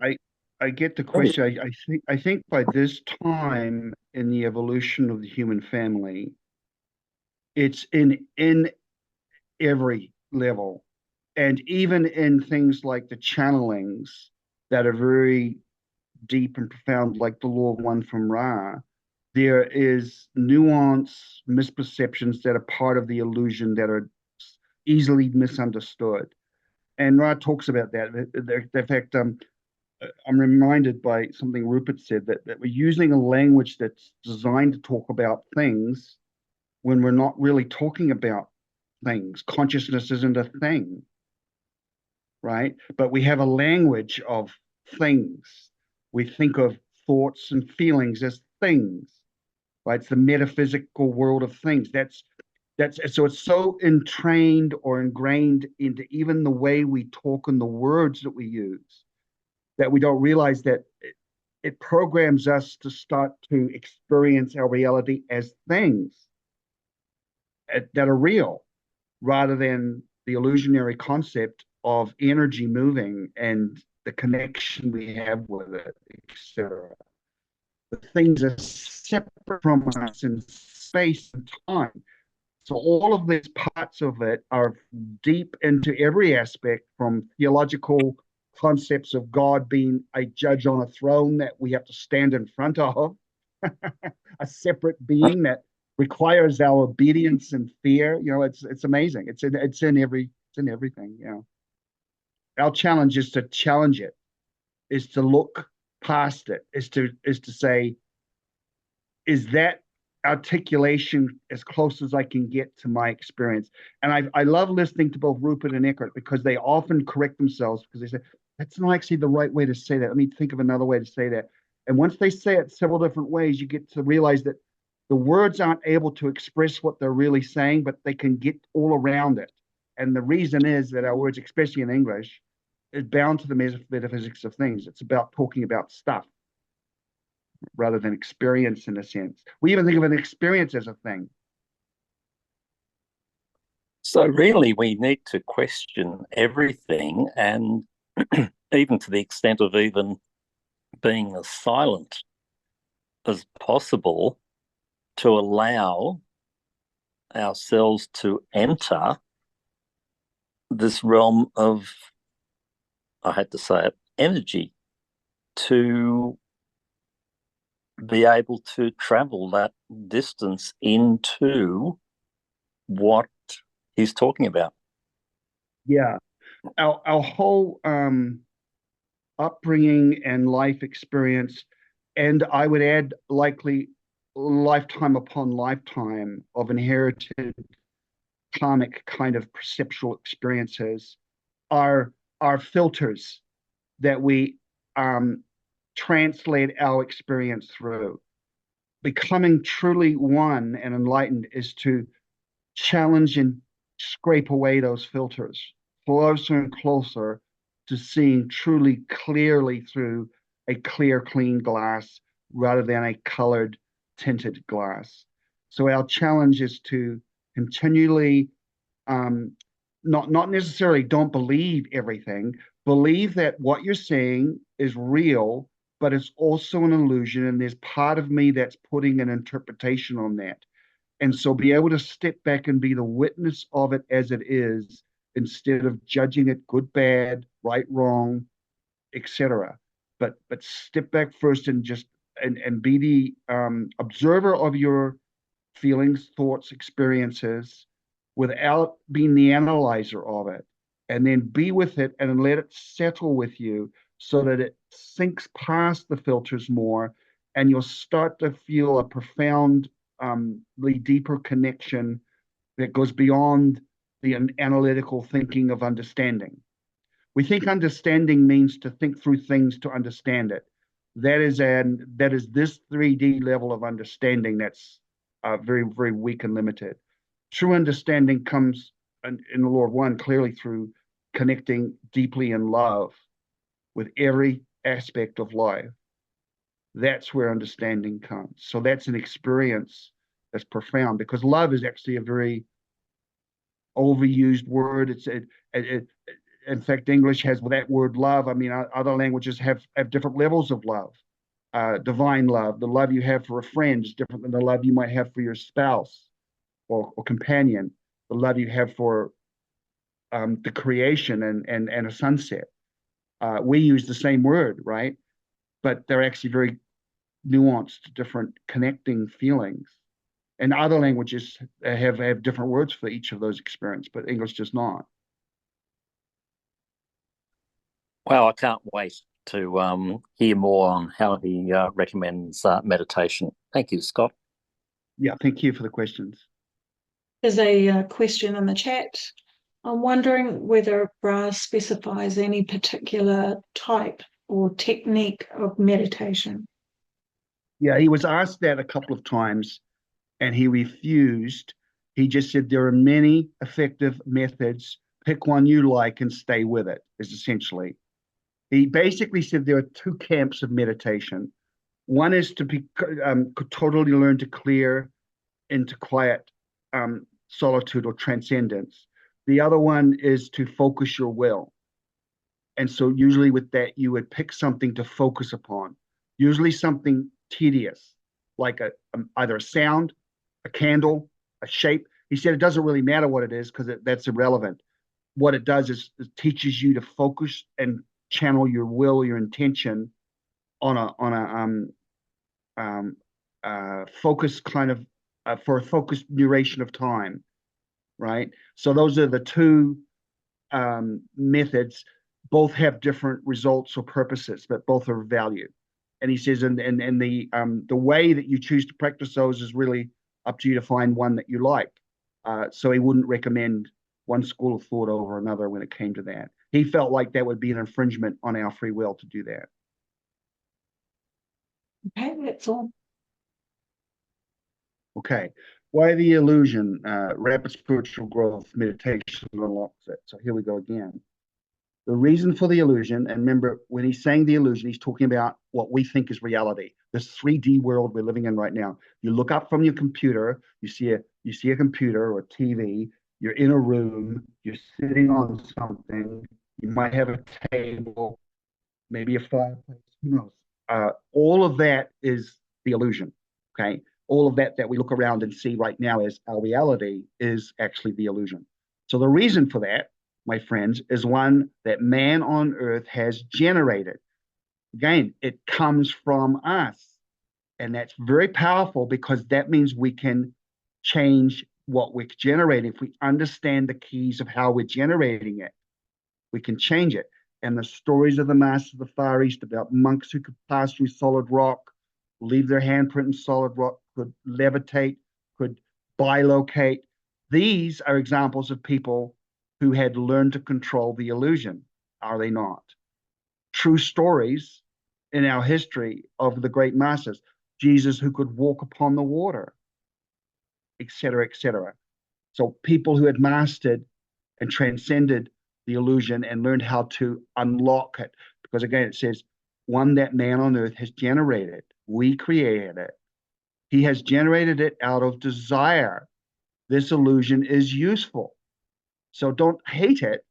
I get the question. I think by this time in the evolution of the human family, it's in every level, and even in things like the channelings that are very deep and profound, like the Law of One from Ra, there is nuance, misperceptions that are part of the illusion that are easily misunderstood. And Ra talks about that. In fact, I'm reminded by something Rupert said, that we're using a language that's designed to talk about things when we're not really talking about things. Consciousness isn't a thing, right? But we have a language of things. We think of thoughts and feelings as things, right? It's the metaphysical world of things. That's so it's so entrained or ingrained into even the way we talk and the words that we use, that we don't realize that it programs us to start to experience our reality as things that are real, rather than the illusionary concept of energy moving and the connection we have with it, etc. The things are separate from us in space and time. So all of these parts of it are deep into every aspect, from theological concepts of God being a judge on a throne that we have to stand in front of, a separate being that requires our obedience and fear. It's amazing. It's in everything. Our challenge is to challenge it, is to look past it, is to say, is that articulation as close as I can get to my experience? And I love listening to both Rupert and Eckhart, because they often correct themselves, because they say, that's not actually the right way to say that. Let me think of another way to say that. And once they say it several different ways, you get to realize that the words aren't able to express what they're really saying, but they can get all around it. And the reason is that our words, especially in English, is bound to the metaphysics of things. It's about talking about stuff rather than experience, in a sense. We even think of an experience as a thing. So really, we need to question everything, and even to the extent of even being as silent as possible, to allow ourselves to enter this realm of, I had to say it, energy, to be able to travel that distance into what he's talking about. Yeah. Our whole upbringing and life experience, and I would add likely lifetime upon lifetime of inherited karmic kind of perceptual experiences, are filters that we translate our experience through. Becoming truly one and enlightened is to challenge and scrape away those filters, closer and closer to seeing truly clearly through a clear, clean glass rather than a colored, tinted glass. So our challenge is to continually, not necessarily don't believe everything, believe that what you're saying is real, but it's also an illusion, and there's part of me that's putting an interpretation on that. And so be able to step back and be the witness of it as it is, instead of judging it good, bad, right, wrong, etc. But step back first and just and be the observer of your feelings, thoughts, experiences without being the analyzer of it, and then be with it and let it settle with you so that it sinks past the filters more, and you'll start to feel a profoundly deeper connection that goes beyond the analytical thinking of understanding. We think understanding means to think through things to understand it. That is this 3D level of understanding that's very, very weak and limited. True understanding comes in the Lord One clearly through connecting deeply in love with every aspect of life. That's where understanding comes. So that's an experience that's profound, because love is actually a very overused word. In fact, English has that word love. I mean, other languages have different levels of love. Divine love, the love you have for a friend is different than the love you might have for your spouse or companion. The love you have for the creation and a sunset. We use the same word, right? But they're actually very nuanced, different connecting feelings. And other languages have different words for each of those experiences, but English does not. Well, I can't wait to hear more on how he recommends meditation. Thank you, Scott. Yeah, thank you for the questions. There's a question in the chat. I'm wondering whether Bra specifies any particular type or technique of meditation. Yeah, he was asked that a couple of times and he refused. He just said there are many effective methods. Pick one you like and stay with it, is essentially. He basically said there are two camps of meditation. One is to be totally learn to clear into quiet solitude or transcendence. The other one is to focus your will. And so usually with that, you would pick something to focus upon, usually something tedious, like either a sound, a candle, a shape. He said it doesn't really matter what it is because that's irrelevant. What it does is it teaches you to focus and channel your will, your intention on a focused kind of for a focused duration of time, right? So those are the two methods. Both have different results or purposes, but both are valued. And he says, and the way that you choose to practice those is really up to you to find one that you like. So he wouldn't recommend one school of thought over another when it came to that. He felt like that would be an infringement on our free will to do that. Okay, that's all. Okay. Why the illusion? Rapid spiritual growth, meditation unlocks it. So here we go again. The reason for the illusion, and remember, when he's saying the illusion, he's talking about what we think is reality, this 3D world we're living in right now. You look up from your computer, you see a computer or a TV, you're in a room, you're sitting on something, you might have a table, maybe a fireplace, who knows? All of that is the illusion, okay? All of that we look around and see right now as our reality is actually the illusion. So the reason for that, my friends, is one that man on earth has generated. Again, it comes from us. And that's very powerful because that means we can change what we're generating. If we understand the keys of how we're generating it, we can change it. And the stories of the Masters of the Far East about monks who could pass through solid rock, leave their handprint in solid rock, could levitate, could bilocate. These are examples of people who had learned to control the illusion, are they not? True stories in our history of the great masters, Jesus who could walk upon the water, etc., etc. So people who had mastered and transcended the illusion and learned how to unlock it. Because again, it says, one that man on earth has generated. We created it. He has generated it out of desire. This illusion is useful. So don't hate it.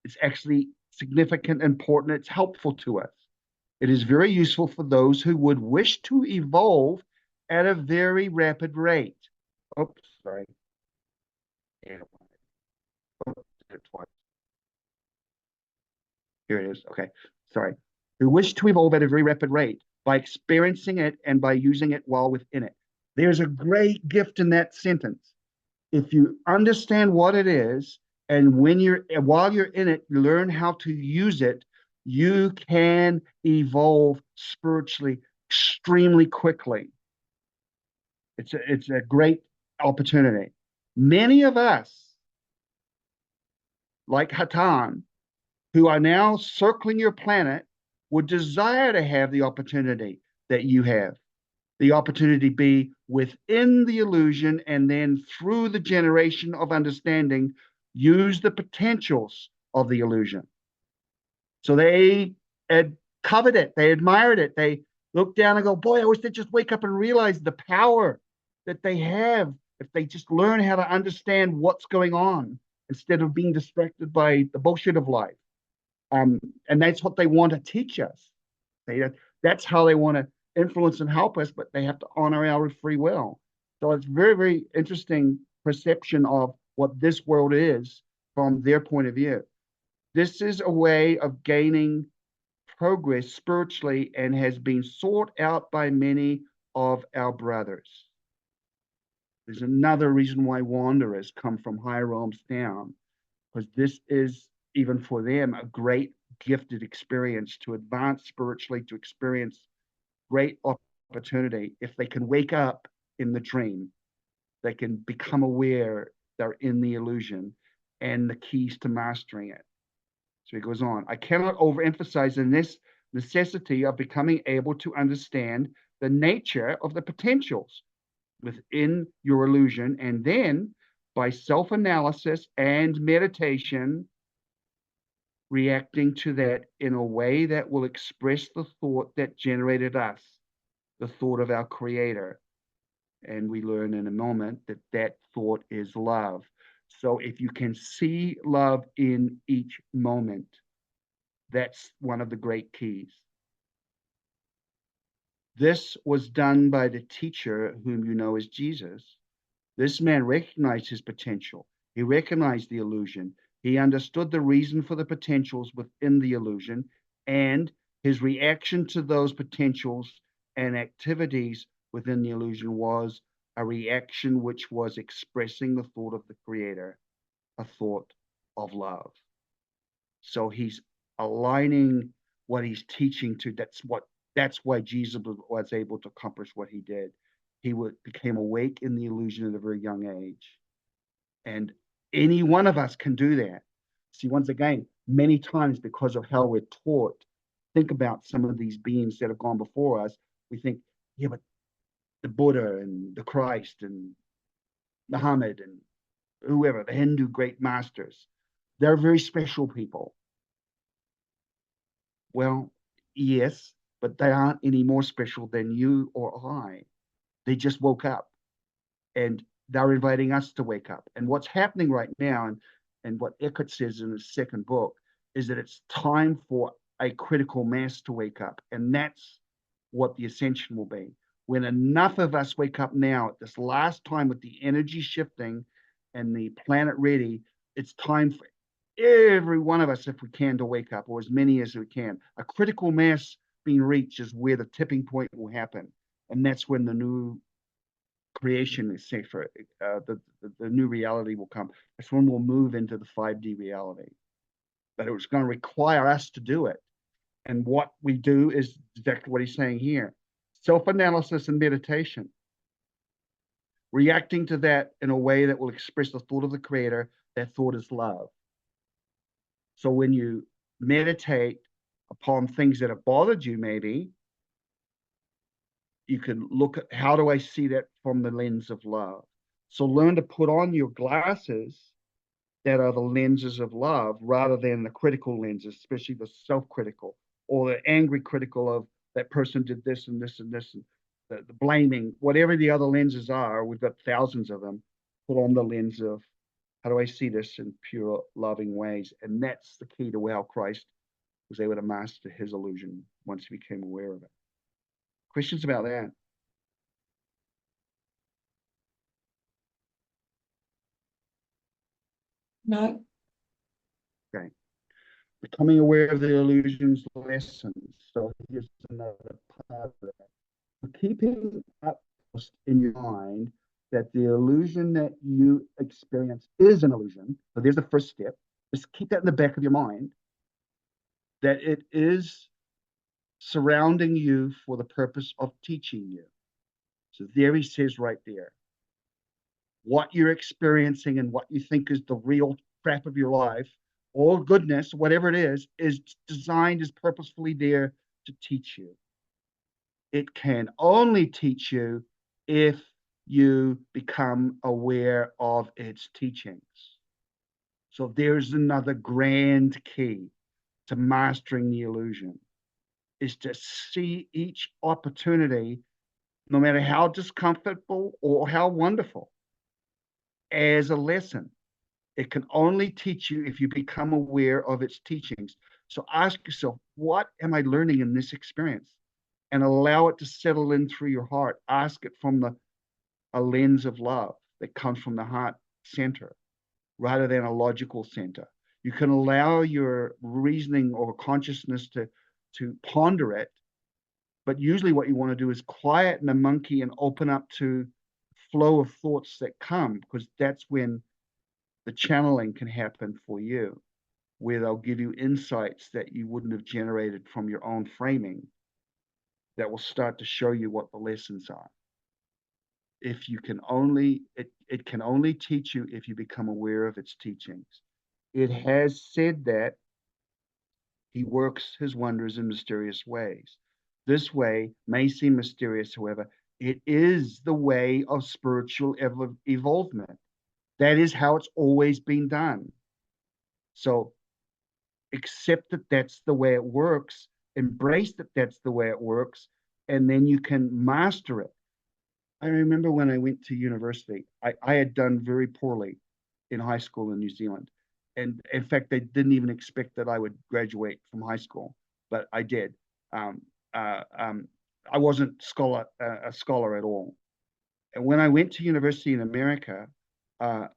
It's actually significant, important. It's helpful to us. It is very useful for those who would wish to evolve at a very rapid rate. Oops, sorry. Here it is. Okay, sorry. Who wish to evolve at a very rapid rate. by experiencing it and by using it while within it. There's a great gift in that sentence. If you understand what it is, and while you're in it, you learn how to use it, you can evolve spiritually extremely quickly. It's a great opportunity. Many of us, like Hatonn, who are now circling your planet, would desire to have the opportunity that you have. The opportunity be within the illusion, and then through the generation of understanding, use the potentials of the illusion. So they had covered it, they admired it, they looked down and go, boy, I wish they'd just wake up and realize the power that they have if they just learn how to understand what's going on instead of being distracted by the bullshit of life. And that's what they want to teach us. That's how they want to influence and help us, but they have to honor our free will. So it's very, very interesting perception of what this world is from their point of view. This is a way of gaining progress spiritually and has been sought out by many of our brothers. There's another reason why wanderers come from higher realms down, because this is, even for them, a great gifted experience to advance spiritually, to experience great opportunity. If they can wake up in the dream, they can become aware they're in the illusion and the keys to mastering it. So he goes on, I cannot overemphasize the necessity of becoming able to understand the nature of the potentials within your illusion, and then by self-analysis and meditation, reacting to that in a way that will express the thought that generated us, the thought of our creator. And we learn in a moment that that thought is love. So if you can see love in each moment, that's one of the great keys. This was done by the teacher whom you know as Jesus. This man recognized his potential. He recognized the illusion. He understood the reason for the potentials within the illusion, and his reaction to those potentials and activities within the illusion was a reaction which was expressing the thought of the creator, a thought of love. So he's aligning what he's teaching to. That's why Jesus was able to accomplish what he did. He became awake in the illusion at a very young age. And any one of us can do that. See, once again, many times because of how we're taught, think about some of these beings that have gone before us. We think, yeah, but the Buddha and the Christ and Muhammad and whoever, the Hindu great masters, they're very special people. Well, yes, but they aren't any more special than you or I. They just woke up, and they're inviting us to wake up. And what's happening right now, and what Eckhart says in his second book, is that it's time for a critical mass to wake up. And that's what the ascension will be. When enough of us wake up now, at this last time with the energy shifting and the planet ready, it's time for every one of us, if we can, to wake up, or as many as we can. A critical mass being reached is where the tipping point will happen. And that's when the new creation is safer. The new reality will come. That's when we'll move into the 5D reality. But it was going to require us to do it. And what we do is exactly what he's saying here. Self-analysis and meditation. Reacting to that in a way that will express the thought of the creator. That thought is love. So when you meditate upon things that have bothered you, maybe, you can look at, how do I see that from the lens of love? So learn to put on your glasses that are the lenses of love rather than the critical lenses, especially the self-critical or the angry critical of that person did this and this and this, and the blaming, whatever the other lenses are. We've got thousands of them. Put on the lens of, how do I see this in pure loving ways? And that's the key to how Christ was able to master his illusion once he became aware of it. Questions about that? No. Okay. Becoming aware of the illusions lessons. So here's another part of that. Keeping up in your mind that the illusion that you experience is an illusion. So there's the first step. Just keep that in the back of your mind, that it is surrounding you for the purpose of teaching you. So there he says right there, what you're experiencing and what you think is the real crap of your life, all goodness, whatever it is designed, is purposefully there to teach you. It can only teach you if you become aware of its teachings. So there's another grand key to mastering the illusion, is to see each opportunity, no matter how discomfortable or how wonderful, as a lesson. It can only teach you if you become aware of its teachings. So ask yourself, what am I learning in this experience? And allow it to settle in through your heart. Ask it from a lens of love that comes from the heart center rather than a logical center. You can allow your reasoning or consciousness to ponder it, but usually what you want to do is quieten the monkey and open up to flow of thoughts that come, because that's when the channeling can happen for you, where they'll give you insights that you wouldn't have generated from your own framing, that will start to show you what the lessons are. If you can only, it can only teach you if you become aware of its teachings. It has said that he works his wonders in mysterious ways. This way may seem mysterious, however, it is the way of spiritual evolvement. That is how it's always been done. So accept that that's the way it works, embrace that that's the way it works, and then you can master it. I remember when I went to university, I had done very poorly in high school in New Zealand. And in fact, they didn't even expect that I would graduate from high school, but I did. Um, uh, um, I wasn't a scholar at all. And when I went to university in America, uh,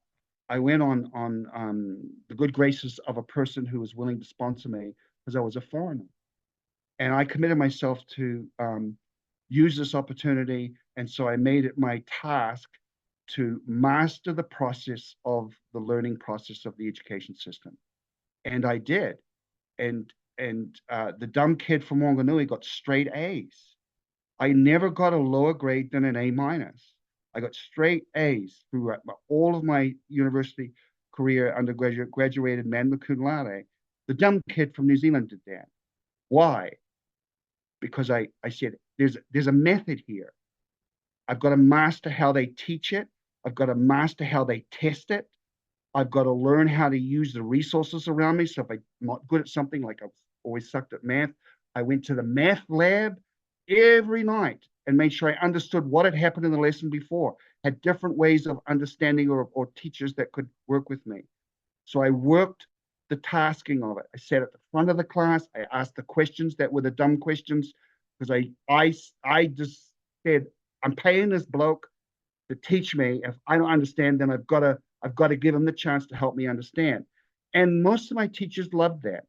I went on the good graces of a person who was willing to sponsor me because I was a foreigner. And I committed myself to use this opportunity. And so I made it my task to master the process of the learning process of the education system. And I did. And the dumb kid from Wanganui got straight A's. I never got a lower grade than an A minus. I got straight A's throughout all of my university career, undergraduate, graduated magna cum laude. The dumb kid from New Zealand did that. Why? Because I said, there's a method here. I've got to master how they teach it. I've got to master how they test it. I've got to learn how to use the resources around me. So if I'm not good at something, like I've always sucked at math, I went to the math lab every night and made sure I understood what had happened in the lesson before, had different ways of understanding or teachers that could work with me. So I worked the tasking of it. I sat at the front of the class. I asked the questions that were the dumb questions, because I just said, I'm paying this bloke to teach me. If I don't understand, then I've got to give him the chance to help me understand. And most of my teachers loved that,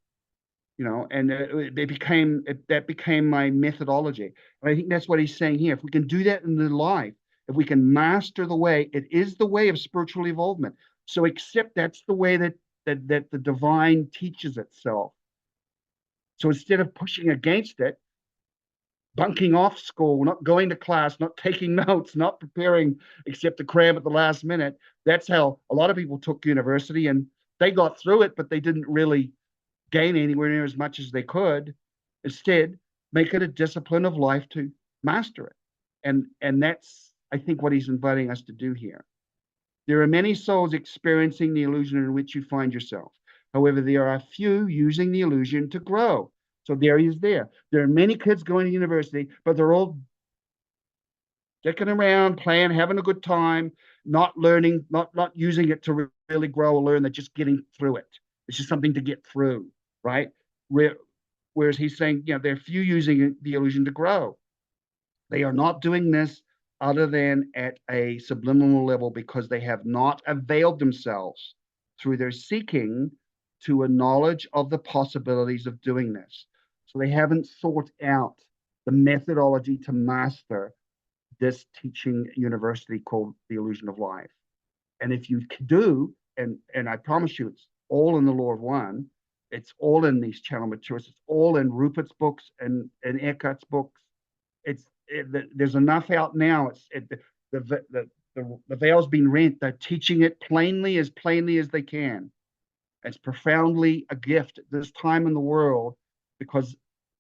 and that became my methodology. And I think that's what he's saying here. If we can do that in the life, if we can master the way, it is the way of spiritual evolvement. So accept that's the way that the divine teaches itself. So instead of pushing against it, bunking off school, not going to class, not taking notes, not preparing except to cram at the last minute, that's how a lot of people took university, and they got through it, but they didn't really gain anywhere near as much as they could. Instead, make it a discipline of life to master it. And that's, I think, what he's inviting us to do here. There are many souls experiencing the illusion in which you find yourself. However, there are few using the illusion to grow. So there he is there. There are many kids going to university, but they're all dicking around, playing, having a good time, not learning, not using it to really grow or learn. They're just getting through it. It's just something to get through, right? Whereas he's saying, there are few using the illusion to grow. They are not doing this other than at a subliminal level because they have not availed themselves through their seeking to a knowledge of the possibilities of doing this. So they haven't sought out the methodology to master this teaching university called the Illusion of Life. And if you do, and I promise you, it's all in the Law of One, it's all in these channel materials, it's all in Rupert's books and Eckhart's books. There's enough out now. The veil's been rent. They're teaching it plainly as they can. It's profoundly a gift at this time in the world, because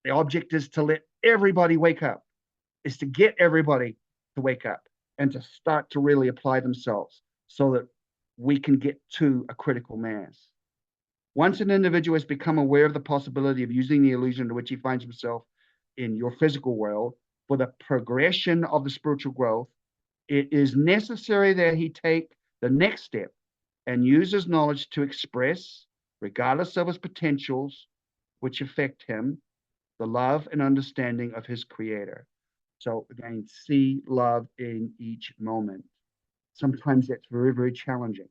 the object is to let everybody wake up, is to get everybody to wake up and to start to really apply themselves so that we can get to a critical mass. Once an individual has become aware of the possibility of using the illusion to which he finds himself in your physical world for the progression of the spiritual growth, it is necessary that he take the next step and use his knowledge to express, regardless of his potentials, which affect him, the love and understanding of his creator. So again, see love in each moment. Sometimes that's very, very challenging,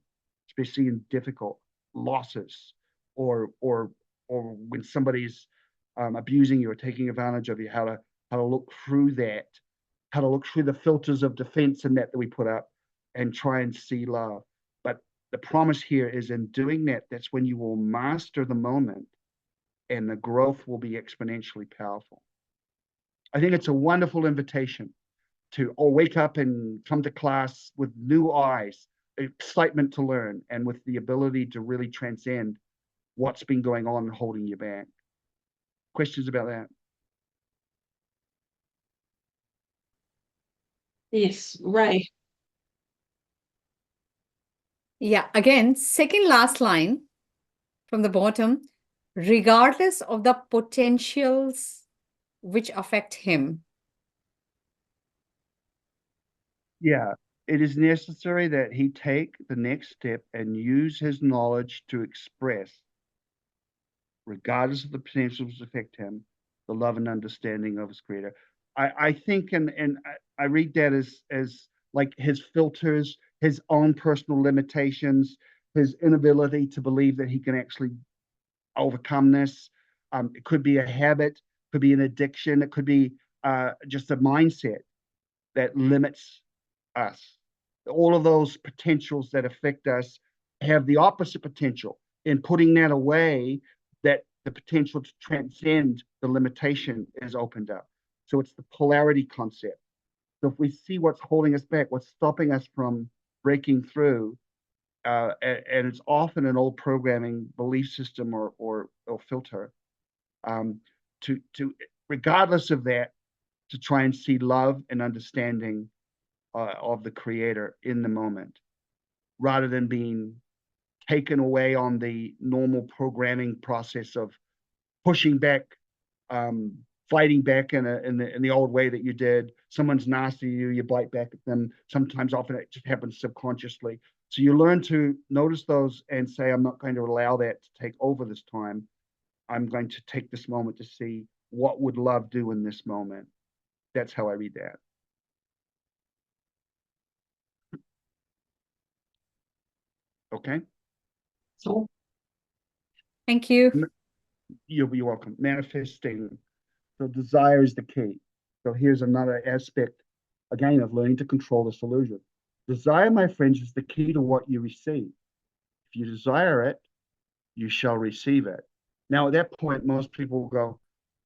especially in difficult losses or when somebody's abusing you or taking advantage of you, how to look through that, how to look through the filters of defense and that we put up and try and see love. But the promise here is, in doing that, that's when you will master the moment and the growth will be exponentially powerful. I think it's a wonderful invitation to wake up and come to class with new eyes, excitement to learn, and with the ability to really transcend what's been going on and holding you back. Questions about that? Yes, Ray. Yeah, again, second last line from the bottom, regardless of the potentials which affect him. Yeah, it is necessary that he take the next step and use his knowledge to express, regardless of the potentials that affect him, the love and understanding of his creator. I think, and I read that as like his filters, his own personal limitations, his inability to believe that he can actually overcome this. It could be a habit, could be an addiction, it could be just a mindset that limits us. All of those potentials that affect us have the opposite potential. In putting that away, that the potential to transcend the limitation is opened up. So it's the polarity concept. So if we see what's holding us back, what's stopping us from breaking through, and it's often an old programming belief system or filter, to regardless of that, to try and see love and understanding of the creator in the moment, rather than being taken away on the normal programming process of pushing back, fighting back in the old way that you did. Someone's nasty to you, you bite back at them. Sometimes, often it just happens subconsciously. So you learn to notice those and say, I'm not going to allow that to take over this time. I'm going to take this moment to see what would love do in this moment. That's how I read that. Okay. So Thank you. You'll be welcome. Manifesting. So desire is the key. So here's another aspect, again, of learning to control this illusion. Desire, my friends, is the key to what you receive. If you desire it, you shall receive it. Now, at that point, most people will go,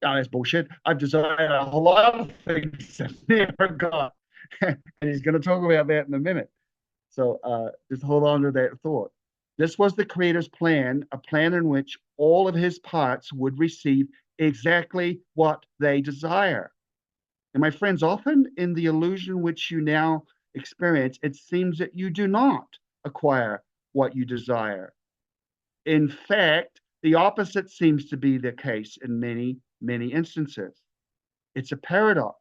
oh, that's bullshit. I've desired a whole lot of things I've never got. And he's going to talk about that in a minute. So just hold on to that thought. This was the Creator's plan, a plan in which all of his parts would receive exactly what they desire. And my friends, often in the illusion which you now experience, it seems that you do not acquire what you desire. In fact, the opposite seems to be the case in many, many instances. It's a paradox.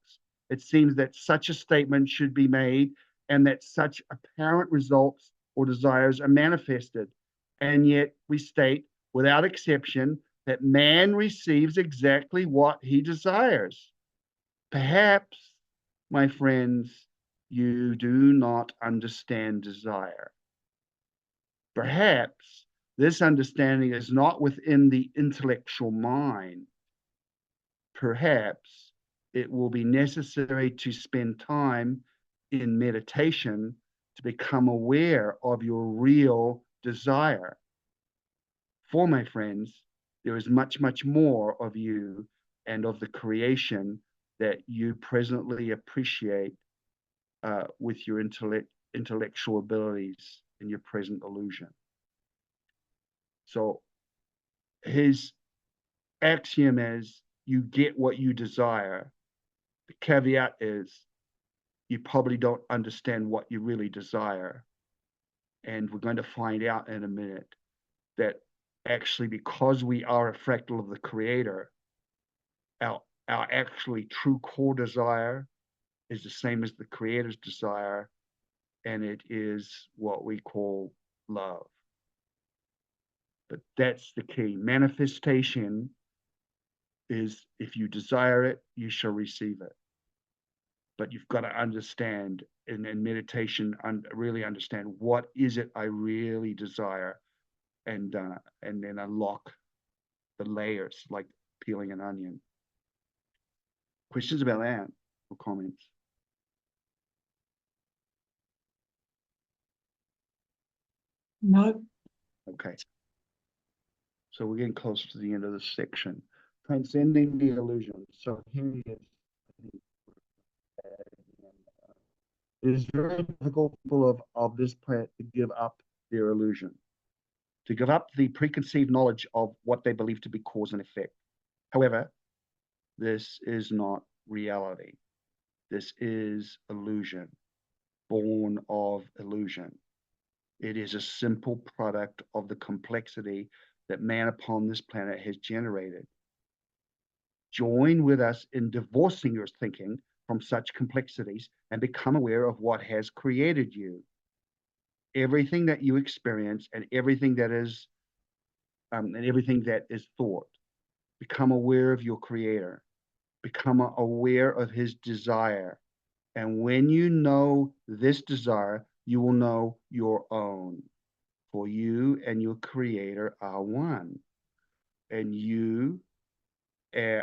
It seems that such a statement should be made and that such apparent results or desires are manifested. And yet we state without exception that man receives exactly what he desires. Perhaps, my friends, you do not understand desire. Perhaps This understanding is not within the intellectual mind. Perhaps it will be necessary to spend time in meditation to become aware of your real desire. For my friends, there is much, much more of you and of the creation that you presently appreciate with your intellectual abilities in your present illusion. So his axiom is you get what you desire. The caveat is you probably don't understand what you really desire. And we're going to find out in a minute that actually, because we are a fractal of the creator, our actually true core desire is the same as the creator's desire, and it is what we call love. But that's the key. Manifestation is if you desire it, you shall receive it. But you've got to understand in meditation, really understand what is it I really desire, and then unlock the layers like peeling an onion. Questions about that or comments? No. Okay. So we're getting close to the end of this section. Transcending the illusion. So here he is. It is very difficult for people of this planet to give up their illusion, to give up the preconceived knowledge of what they believe to be cause and effect. However, this is not reality. This is illusion, born of illusion. It is a simple product of the complexity that man upon this planet has generated. Join with us in divorcing your thinking from such complexities and become aware of what has created you. Everything that you experience and everything that is thought. Become aware of your creator. Become aware of his desire. And when you know this desire, you will know your own. For you and your creator are one. And you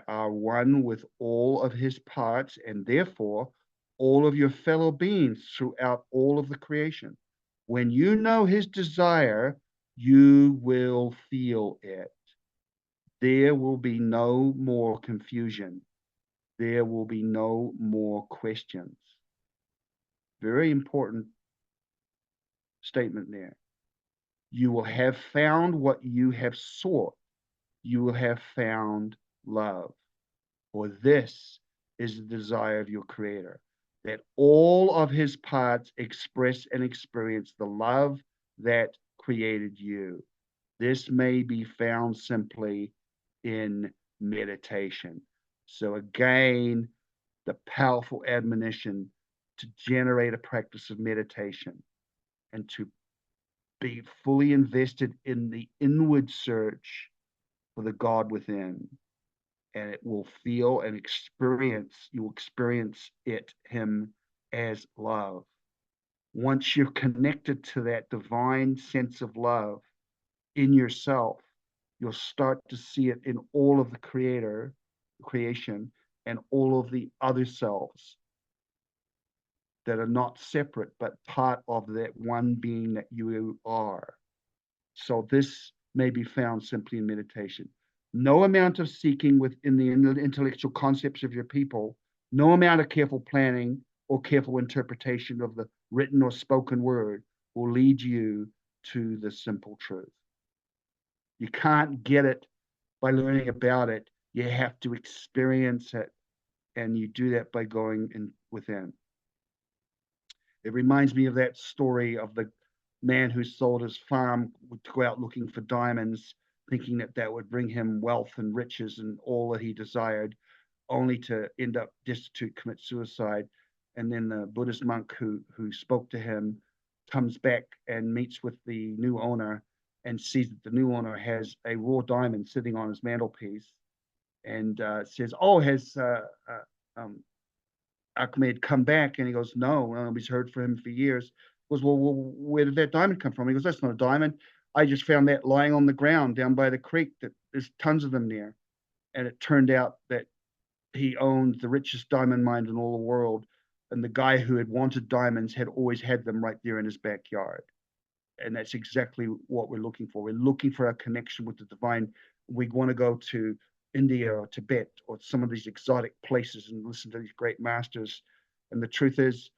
are one with all of his parts, and therefore all of your fellow beings throughout all of the creation. When you know his desire, you will feel it. There will be no more confusion. There will be no more questions. Very important statement there. You will have found what you have sought. You will have found love. For this is the desire of your creator, that all of his parts express and experience the love that created you. This may be found simply in meditation. So again, the powerful admonition to generate a practice of meditation and to be fully invested in the inward search for the God within. And it will feel and experience, you will experience him as love. Once you're connected to that divine sense of love in yourself, you'll start to see it in all of the creation, and all of the other selves that are not separate, but part of that one being that you are. So this may be found simply in meditation. No amount of seeking within the intellectual concepts of your people, no amount of careful planning or careful interpretation of the written or spoken word will lead you to the simple truth. You can't get it by learning about it. You have to experience it, and you do that by going in within. It reminds me of that story of the man who sold his farm to go out looking for diamonds, thinking that that would bring him wealth and riches and all that he desired, only to end up destitute, commit suicide. And then the Buddhist monk who spoke to him comes back and meets with the new owner and sees that the new owner has a raw diamond sitting on his mantelpiece, and says, "Oh, has Ahmed come back?" And he goes, "No, nobody's heard from him for years." He goes, well, where did that diamond come from? He goes, "That's not a diamond. I just found that lying on the ground down by the creek, that there's tons of them there. And it turned out that he owned the richest diamond mine in all the world. And the guy who had wanted diamonds had always had them right there in his backyard. And that's exactly what we're looking for. We're looking for a connection with the divine. We want to go to India or Tibet or some of these exotic places and listen to these great masters. And the truth is,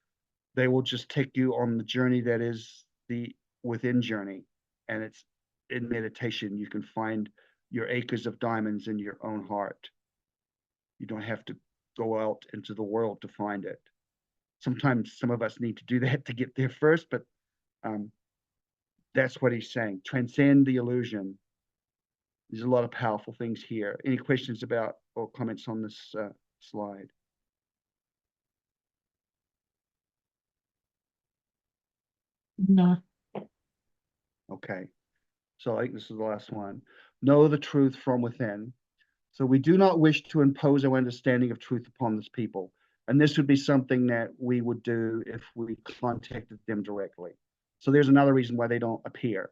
they will just take you on the journey that is the within journey. And it's in meditation, you can find your acres of diamonds in your own heart. You don't have to go out into the world to find it. Sometimes some of us need to do that to get there first, but that's what he's saying. Transcend the illusion. There's a lot of powerful things here. Any questions about or comments on this slide? No. Okay. So I think this is the last one. Know the truth from within. So we do not wish to impose our understanding of truth upon this people. And this would be something that we would do if we contacted them directly. So there's another reason why they don't appear.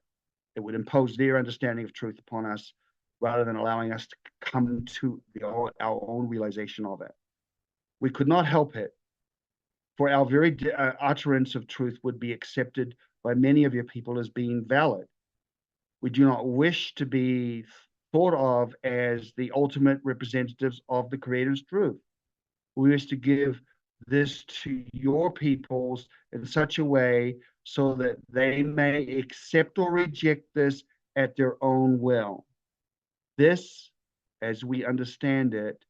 It would impose their understanding of truth upon us rather than allowing us to come to our own realization of it. We could not help it, for our very utterance of truth would be accepted by many of your people as being valid. We do not wish to be thought of as the ultimate representatives of the Creator's truth. We wish to give this to your peoples in such a way so that they may accept or reject this at their own will. This, as we understand it,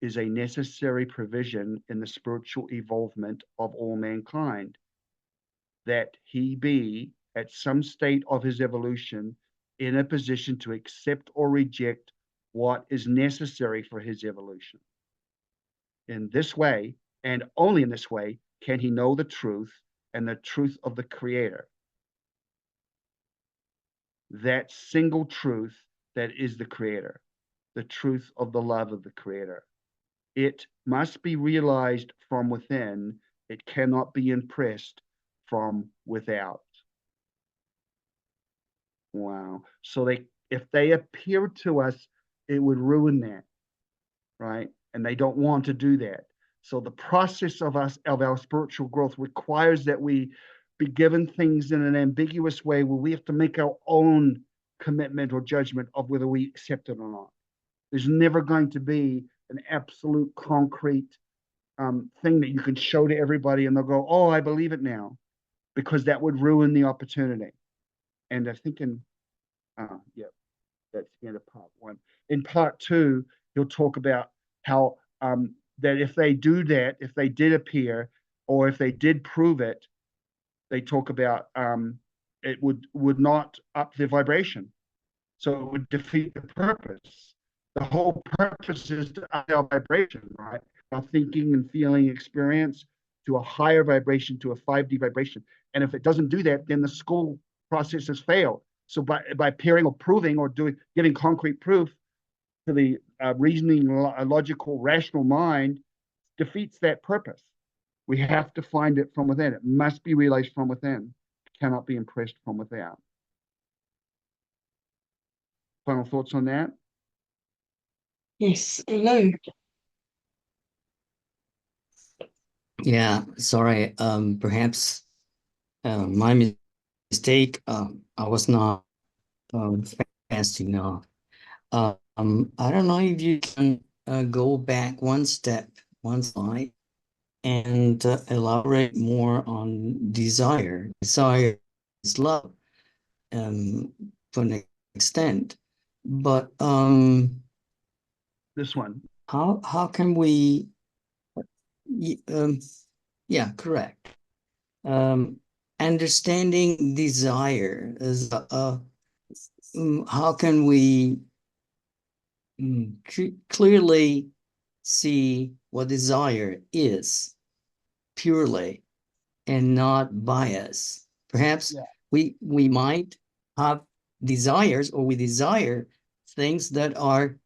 is a necessary provision in the spiritual evolvement of all mankind, that he be, at some state of his evolution, in a position to accept or reject what is necessary for his evolution. In this way, and only in this way, can he know the truth and the truth of the Creator. That single truth that is the Creator, the truth of the love of the Creator. It must be realized from within. It cannot be impressed from without. Wow. So if they appear to us, it would ruin that, right? And they don't want to do that. So the process of our spiritual growth requires that we be given things in an ambiguous way where we have to make our own commitment or judgment of whether we accept it or not. There's never going to be an absolute concrete thing that you can show to everybody and they'll go, oh, I believe it now, because that would ruin the opportunity. And I think that's the end of part one. In part two, he'll talk about how that if they do that, if they did appear, or if they did prove it, they talk about it would not up their vibration. So it would defeat the purpose. The whole purpose is to up our vibration, right? Our thinking and feeling experience to a higher vibration, to a 5D vibration. And if it doesn't do that, then the school process has failed. So by appearing or proving or giving concrete proof to the reasoning, logical, rational mind defeats that purpose. We have to find it from within. It must be realized from within. It cannot be impressed from without. Final thoughts on that? Yes, Lou. Yeah, sorry. Perhaps my mistake. I was not fast enough. I don't know if you can go back one slide, and elaborate more on desire. Desire is love, to an extent, but This one. how can we? Yeah, correct. Understanding desire is how can we clearly see what desire is purely and not bias? Perhaps we might have desires, or we desire things that are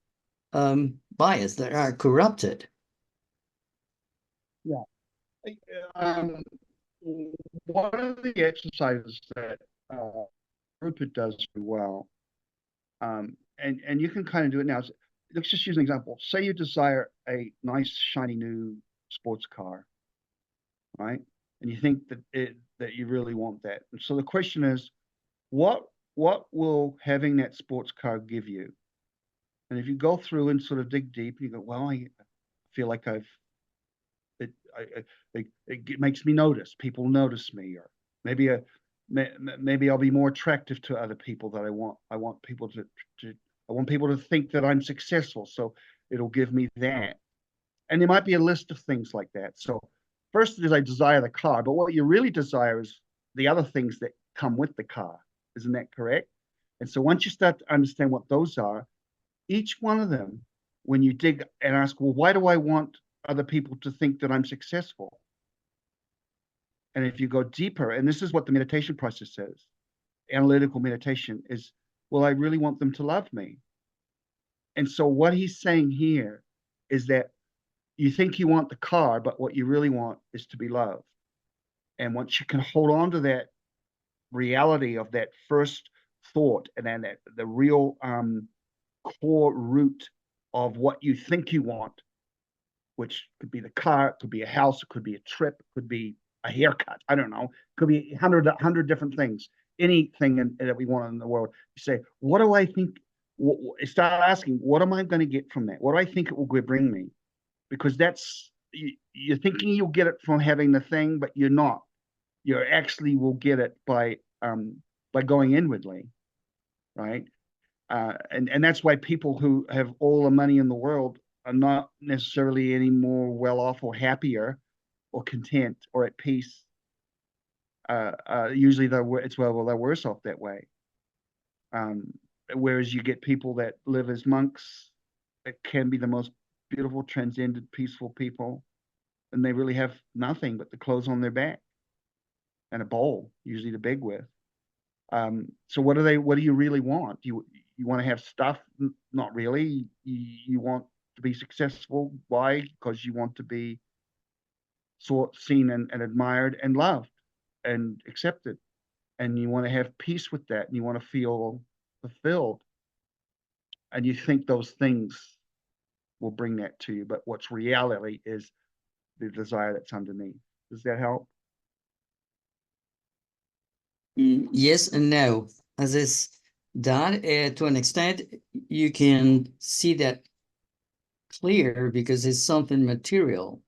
biased, that are corrupted. Yeah. One of the exercises that hope it does very well. And you can kind of do it now. Let's just use an example. Say you desire a nice, shiny new sports car, right? And you think that you really want that. And so the question is, what will having that sports car give you? And if you go through and sort of dig deep, you go, well, I feel like it makes me notice. People notice me, or maybe I'll be more attractive to other people that I want people to think that I'm successful. So it'll give me that. And there might be a list of things like that. So first is I desire the car, but what you really desire is the other things that come with the car. Isn't that correct? And so once you start to understand what those are, each one of them, when you dig and ask, well, why do I want other people to think that I'm successful? And if you go deeper, and this is what the meditation process says, analytical meditation is, well, I really want them to love me. And so what he's saying here is that you think you want the car, but what you really want is to be loved. And once you can hold on to that reality of that first thought, and then the real core root of what you think you want, which could be the car, it could be a house, it could be a trip, it could be a haircut, I don't know, it could be 100 different things, anything that we want in the world. You say, what do I think? Start asking, what am I going to get from that? What do I think it will bring me? Because you're thinking you'll get it from having the thing, but you're not. You actually will get it by going inwardly, right? And that's why people who have all the money in the world are not necessarily any more well off or happier or content or at peace. Usually they're worse off that way. Whereas you get people that live as monks that can be the most beautiful, transcendent, peaceful people, and they really have nothing but the clothes on their back and a bowl, usually to beg with. So what do you really want? You want to have stuff? Not really. You want to be successful. Why? Because you want to be seen and admired and loved and accepted. And you want to have peace with that, and you want to feel fulfilled. And you think those things will bring that to you. But what's reality is the desire that's underneath. Does that help? Yes and no. As is that to an extent, you can see that clear because it's something material.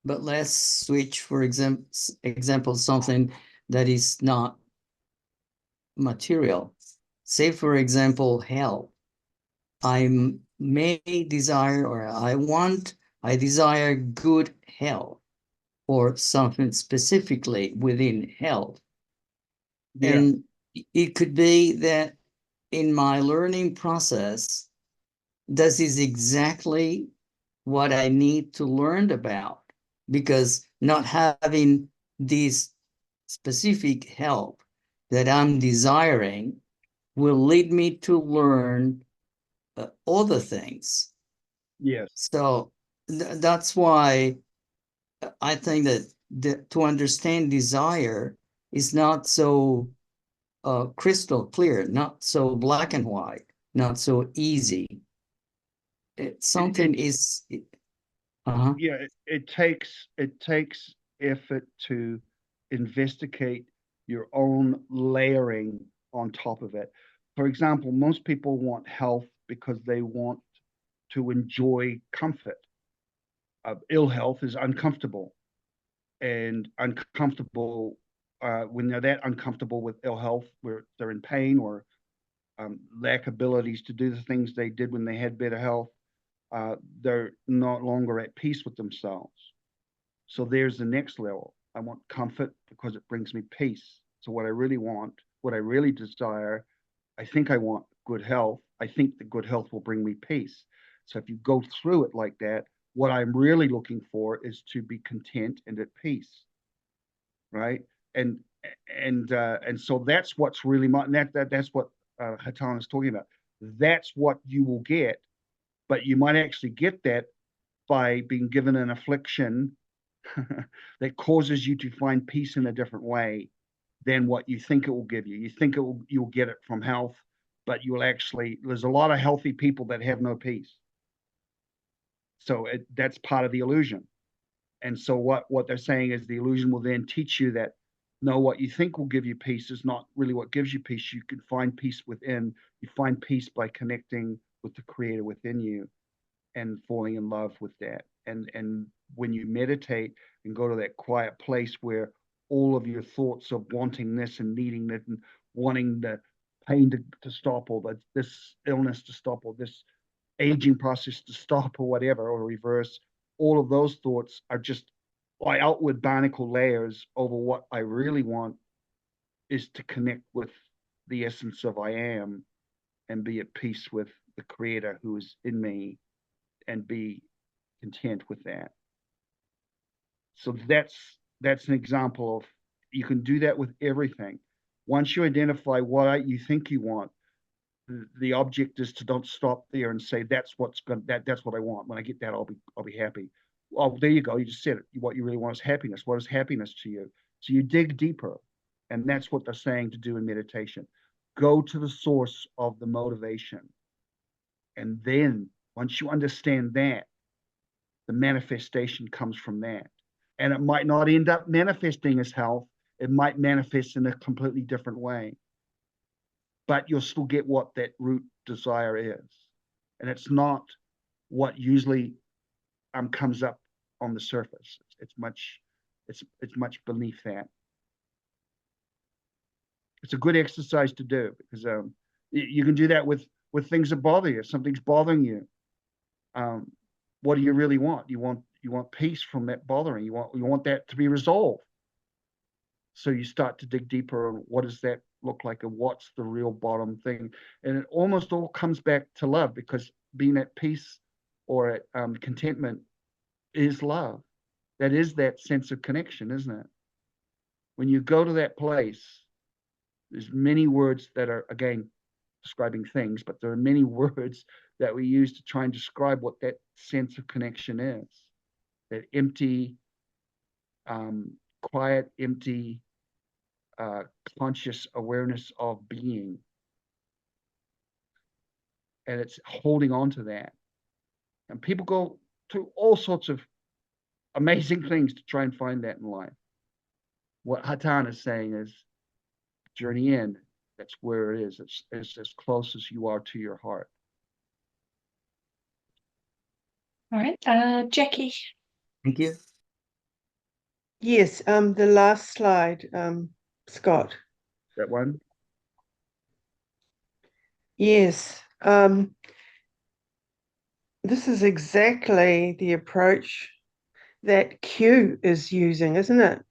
But let's switch, for example, something that is not material. Say, for example, health. I may desire, or I desire good health, or something specifically within health. Yeah. And it could be that in my learning process, this is exactly what I need to learn about, because not having this specific help that I'm desiring will lead me to learn other things. Yes. So that's why I think that to understand desire is not so crystal clear, not so black and white, not so easy. Something is. Yeah, it takes effort to investigate your own layering on top of it. For example, most people want health because they want to enjoy comfort. Ill health is uncomfortable, and uncomfortable when they're that uncomfortable with ill health, where they're in pain or lack abilities to do the things they did when they had better health, they're no longer at peace with themselves. So there's the next level. I want comfort because it brings me peace. So what I really want, what I really desire, I think I want good health. I think the good health will bring me peace. So if you go through it like that, what I'm really looking for is to be content and at peace, right? And so that's what's really that's what Hatonn is talking about. That's what you will get, but you might actually get that by being given an affliction that causes you to find peace in a different way. than what you think it will give you. You think you'll get it from health, but you'll actually, there's a lot of healthy people that have no peace. So that's part of the illusion. And so what they're saying is the illusion will then teach you that no, what you think will give you peace is not really what gives you peace. You can find peace within. You find peace by connecting with the creator within you and falling in love with that. And when you meditate and go to that quiet place where all of your thoughts of wanting this and needing that and wanting the pain to stop, or this illness to stop, or this aging process to stop, or whatever, or reverse, all of those thoughts are just by outward barnacle layers over what I really want is to connect with the essence of I am and be at peace with the creator who is in me and be content with that. So that's an example of, you can do that with everything. Once you identify what you think you want, the object is to don't stop there and say that's what I want. When I get that, I'll be happy. Well, there you go. You just said it. What you really want is happiness. What is happiness to you? So you dig deeper, and that's what they're saying to do in meditation. Go to the source of the motivation, and then once you understand that, the manifestation comes from that. And it might not end up manifesting as health. It might manifest in a completely different way. But you'll still get what that root desire is. And it's not what usually comes up on the surface. It's much beneath that. It's a good exercise to do because you can do that with things that bother you. If something's bothering you, what do you really want? You want peace from that bothering. You want that to be resolved. So you start to dig deeper on what does that look like and what's the real bottom thing. And it almost all comes back to love, because being at peace or at contentment is love. That is that sense of connection, isn't it? When you go to that place, there's many words that are, again, describing things, but there are many words that we use to try and describe what that sense of connection is. That empty, quiet, empty, conscious awareness of being. And it's holding on to that. And people go through all sorts of amazing things to try and find that in life. What Hatonn is saying is, journey in, that's where it is. It's as close as you are to your heart. All right, Jackie. Thank you. Yes, the last slide, Scott. That one? Yes, this is exactly the approach that Q is using, isn't it?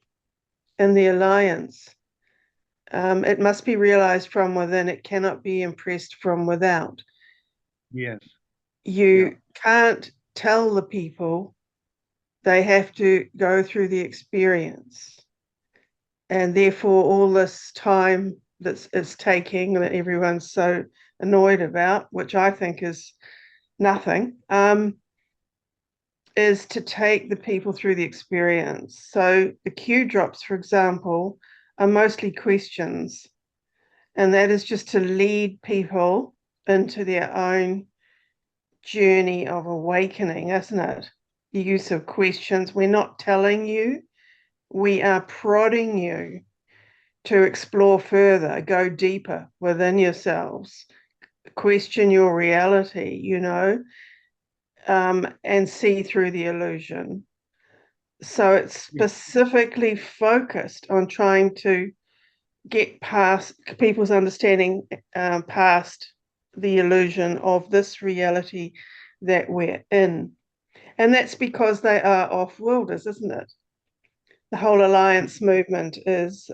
In the Alliance. It must be realized from within, it cannot be impressed from without. Yes. You can't tell the people, they have to go through the experience. And therefore, all this time that it's taking, that everyone's so annoyed about, which I think is nothing, is to take the people through the experience. So the Q drops, for example, are mostly questions. And that is just to lead people into their own journey of awakening, isn't it? The use of questions. We're not telling you, we are prodding you to explore further, go deeper within yourselves, question your reality, and see through the illusion. So it's specifically focused on trying to get past people's understanding, past the illusion of this reality that we're in. And that's because they are off-worlders, isn't it? The whole Alliance movement is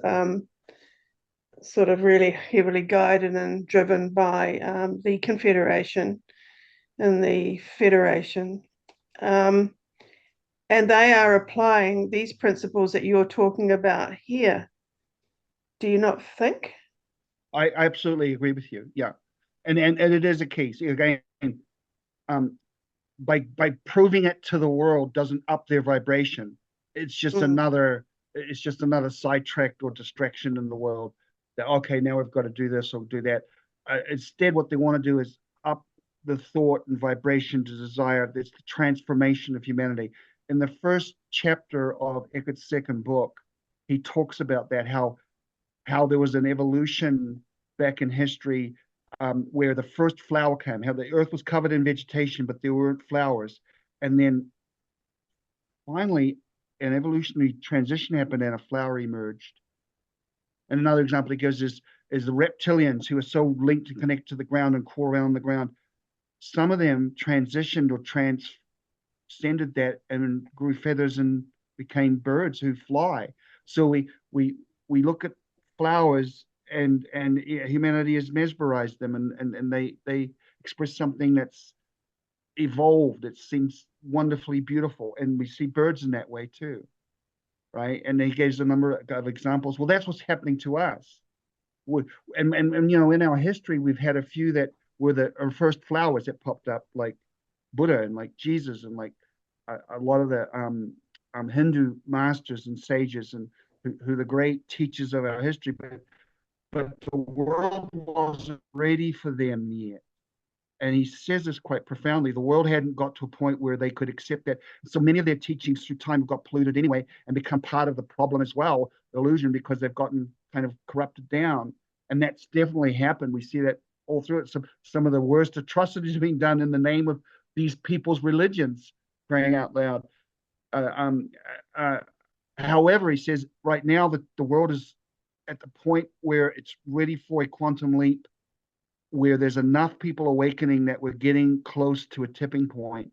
sort of really heavily guided and driven by the Confederation and the Federation. And they are applying these principles that you're talking about here. Do you not think? I absolutely agree with you. Yeah. And it is a case. Again, by proving it to the world doesn't up their vibration. It's just it's just another sidetrack or distraction in the world that, okay, now we've got to do this or do that. Instead, what they want to do is up the thought and vibration to desire. It's the transformation of humanity. In the first chapter of Eckart's second book, he talks about that, how there was an evolution back in history, where the first flower came, how the earth was covered in vegetation, but there weren't flowers. And then finally, an evolutionary transition happened and a flower emerged. And another example he gives is the reptilians, who are so linked and connected to the ground and crawl around the ground. Some of them transitioned or transcended that and grew feathers and became birds who fly. So we look at flowers, and humanity has mesmerized them, and they express something that's evolved. It seems wonderfully beautiful, and we see birds in that way too, right? And he gives a number of examples. Well, that's what's happening to us. And you know, in our history, we've had a few that were the first flowers that popped up, like Buddha and like Jesus, and like a lot of the Hindu masters and sages, and who are the great teachers of our history. But the world wasn't ready for them yet. And he says this quite profoundly. The world hadn't got to a point where they could accept that. So many of their teachings through time got polluted anyway and become part of the problem as well, the illusion, because they've gotten kind of corrupted down. And that's definitely happened. We see that all through it. Some of the worst atrocities being done in the name of these people's religions, crying out loud. However, he says right now that the world is at the point where it's ready for a quantum leap, where there's enough people awakening that we're getting close to a tipping point.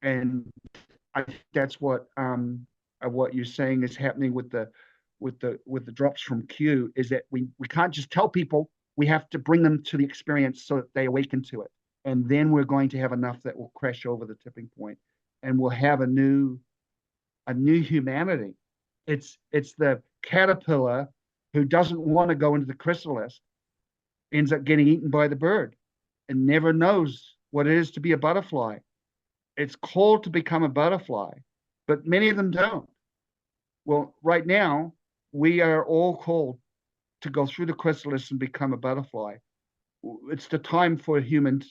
And I think that's what you're saying is happening with the drops from Q, is that we can't just tell people, we have to bring them to the experience so that they awaken to it. And then we're going to have enough that will crash over the tipping point, and we'll have a new humanity. It's the caterpillar who doesn't want to go into the chrysalis, ends up getting eaten by the bird and never knows what it is to be a butterfly. It's called to become a butterfly, but many of them don't. Well, right now, we are all called to go through the chrysalis and become a butterfly. It's the time for human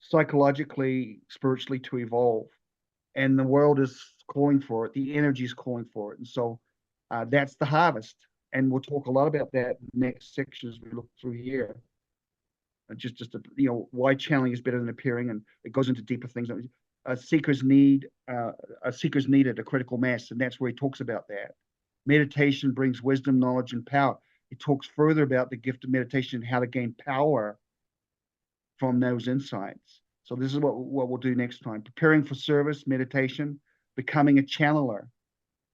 psychologically, spiritually, to evolve. And the world is calling for it. The energy is calling for it. And so that's the harvest. And we'll talk a lot about that in the next section as we look through here. Just why channeling is better than appearing, and it goes into deeper things. Seekers needed a critical mass, and that's where he talks about that. Meditation brings wisdom, knowledge, and power. He talks further about the gift of meditation and how to gain power from those insights. So this is what we'll do next time. Preparing for service, meditation, becoming a channeler.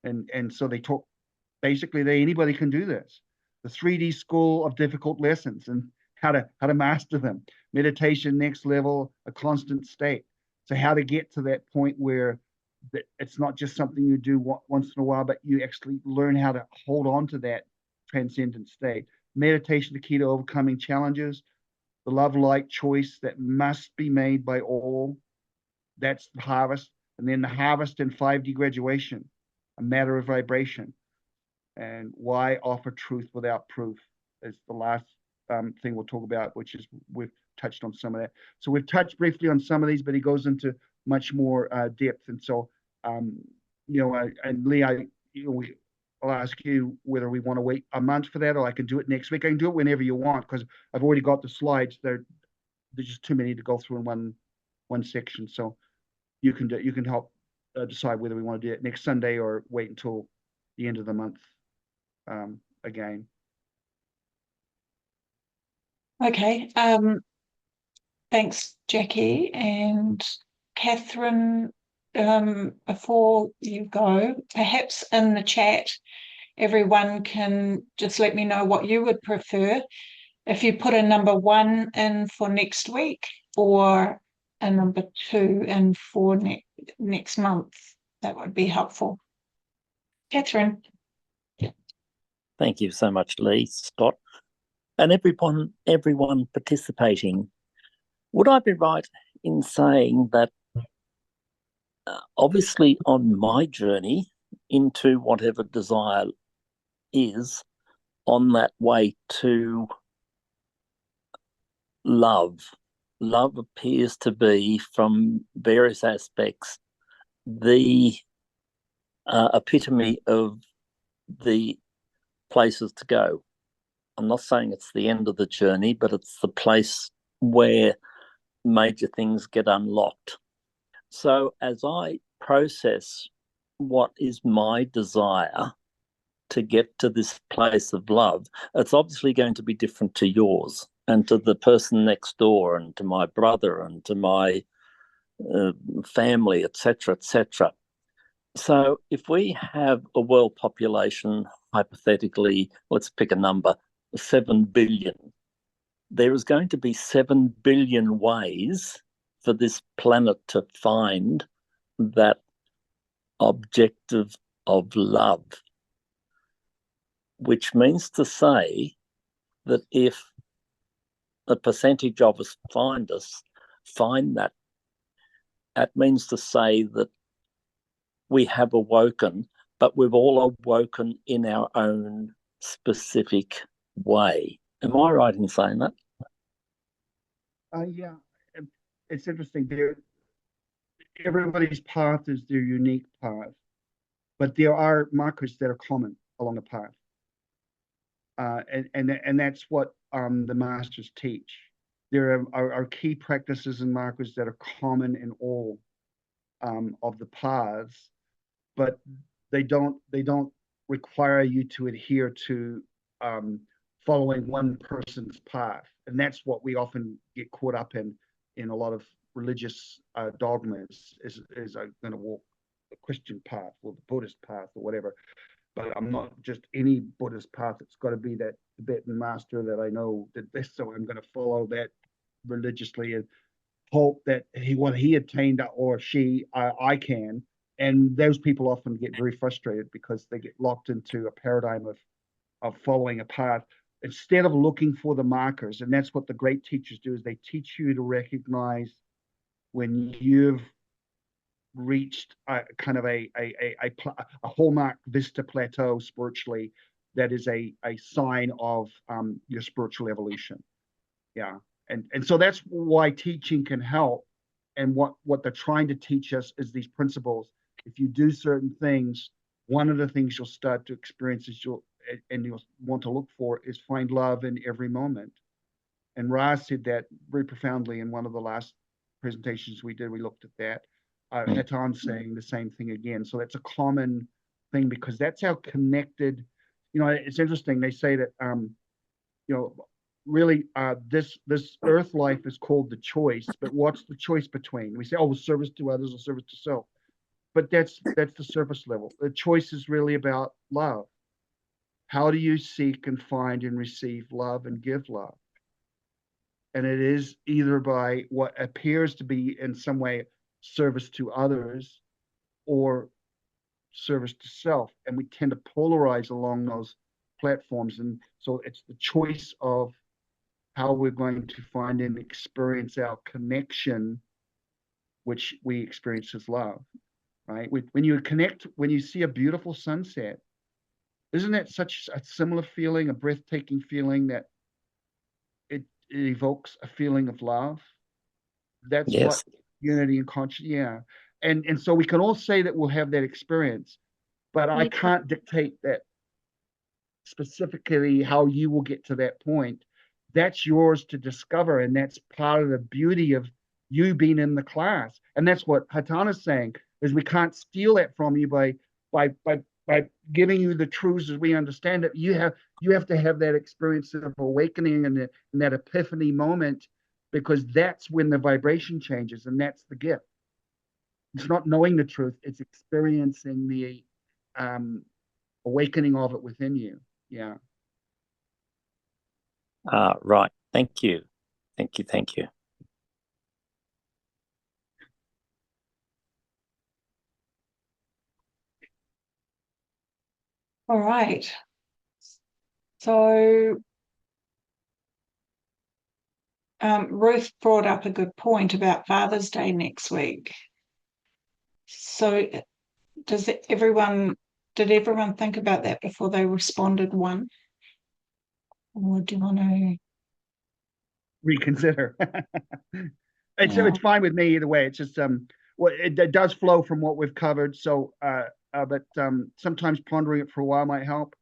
And so they talk, basically anybody can do this. The 3D school of difficult lessons and how to master them. Meditation, next level, a constant state. So how to get to that point where it's not just something you do once in a while, but you actually learn how to hold on to that transcendent state. Meditation, the key to overcoming challenges. The love light choice that must be made by all. That's the harvest. And then the harvest and 5D graduation, a matter of vibration. And why offer truth without proof is the last thing we'll talk about, which is we've touched on some of that. So we've touched briefly on some of these, but he goes into much more depth. And so, and Lee, I'll ask you whether we want to wait a month for that, or I can do it next week. I can do it whenever you want, because I've already got the slides. There's just too many to go through in one section. So you can help decide whether we want to do it next Sunday or wait until the end of the month again. Okay. Thanks, Jackie and Catherine. Before you go, perhaps in the chat, everyone can just let me know what you would prefer. If you put a number 1 in for next week, or a number 2 in for next month, that would be helpful. Catherine. Thank you so much, Lee, Scott, and everyone participating. Would I be right in saying that obviously on my journey into whatever desire is, on that way to love. Love appears to be, from various aspects, the epitome of the places to go. I'm not saying it's the end of the journey, but it's the place where major things get unlocked. So as I process what is my desire to get to this place of love, it's obviously going to be different to yours and to the person next door and to my brother and to my family, etc., etc. So if we have a world population, hypothetically, let's pick a number, 7 billion, there is going to be 7 billion ways for this planet to find that objective of love, which means to say that if a percentage of us find that, that means to say that we have awoken, but we've all awoken in our own specific way. Am I right in saying that? Yeah, it's interesting. Everybody's path is their unique path, but there are markers that are common along the path, and that's what the masters teach. There are key practices and markers that are common in all of the paths, but they don't require you to adhere to following one person's path, and that's what we often get caught up in a lot of religious dogmas. Is I'm going to walk the Christian path or the Buddhist path or whatever, but I'm not just any Buddhist path. It's got to be that Tibetan master that I know did this, so I'm going to follow that religiously and hope that what he attained or she I can. And those people often get very frustrated because they get locked into a paradigm of following a path instead of looking for the markers. And that's what the great teachers do, is they teach you to recognize when you've reached a kind of a hallmark vista plateau spiritually, that is a sign of your spiritual evolution. Yeah. And so that's why teaching can help. And what they're trying to teach us is these principles. If you do certain things, one of the things you'll start to experience is you'll want to look for is find love in every moment. And Ra said that very profoundly in one of the last presentations we did. We looked at that. Hatonn saying the same thing again. So that's a common thing because that's how connected. It's interesting. They say that really this earth life is called the choice, but what's the choice between? We say, oh, service to others or service to self, but that's the surface level. The choice is really about love. How do you seek and find and receive love and give love? And it is either by what appears to be in some way service to others or service to self, and we tend to polarize along those platforms. And so it's the choice of how we're going to find and experience our connection, which we experience as love, right? When you connect, when you see a beautiful sunset, isn't that such a similar feeling, a breathtaking feeling that it evokes a feeling of love? That's Yes. what unity and conscious, yeah. And so we can all say that we'll have that experience, but I can't dictate that specifically how you will get to that point. That's yours to discover, and that's part of the beauty of you being in the class. And that's what Hatonn is saying, is we can't steal that from you by giving you the truths as we understand it. You have to have that experience of awakening and that epiphany moment, because that's when the vibration changes, and that's the gift. It's not knowing the truth, it's experiencing the awakening of it within you. Yeah. Right. Thank you. Thank you. Thank you. All right. So Ruth brought up a good point about Father's Day next week. So did everyone think about that before they responded one? Or do you want to? Reconsider. It's Yeah. it's fine with me either way. It's just well, it does flow from what we've covered. So but sometimes pondering it for a while might help.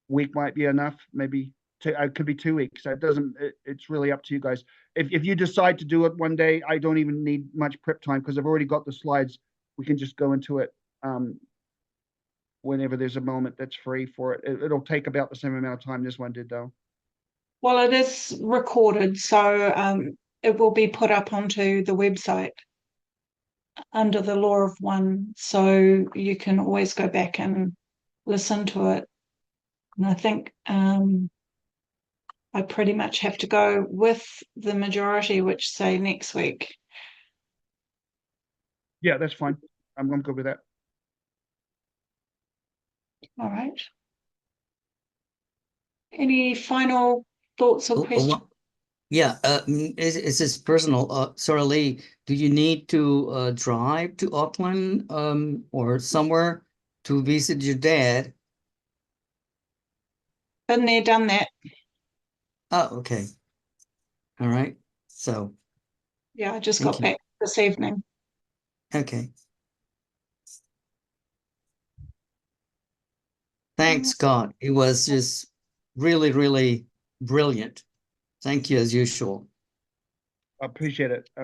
Week might be enough. Maybe it could be 2 weeks. It doesn't. It's really up to you guys. If you decide to do it one day, I don't even need much prep time because I've already got the slides. We can just go into it whenever there's a moment that's free for it. It'll take about the same amount of time this one did, though. Well, it is recorded, so it will be put up onto the website under the Law of One, so you can always go back and listen to it. And I think I pretty much have to go with the majority, which say next week. Yeah, that's fine. I'm good with that. All right. Any final thoughts or questions? Yeah, it's just personal. Sarah Lee, do you need to drive to Auckland or somewhere to visit your dad? Been there, done that. Oh, okay. All right. So, Yeah, I just thank got you. back this evening. Okay. Thanks, Scott. It was just really, really brilliant. Thank you as usual. I appreciate it. I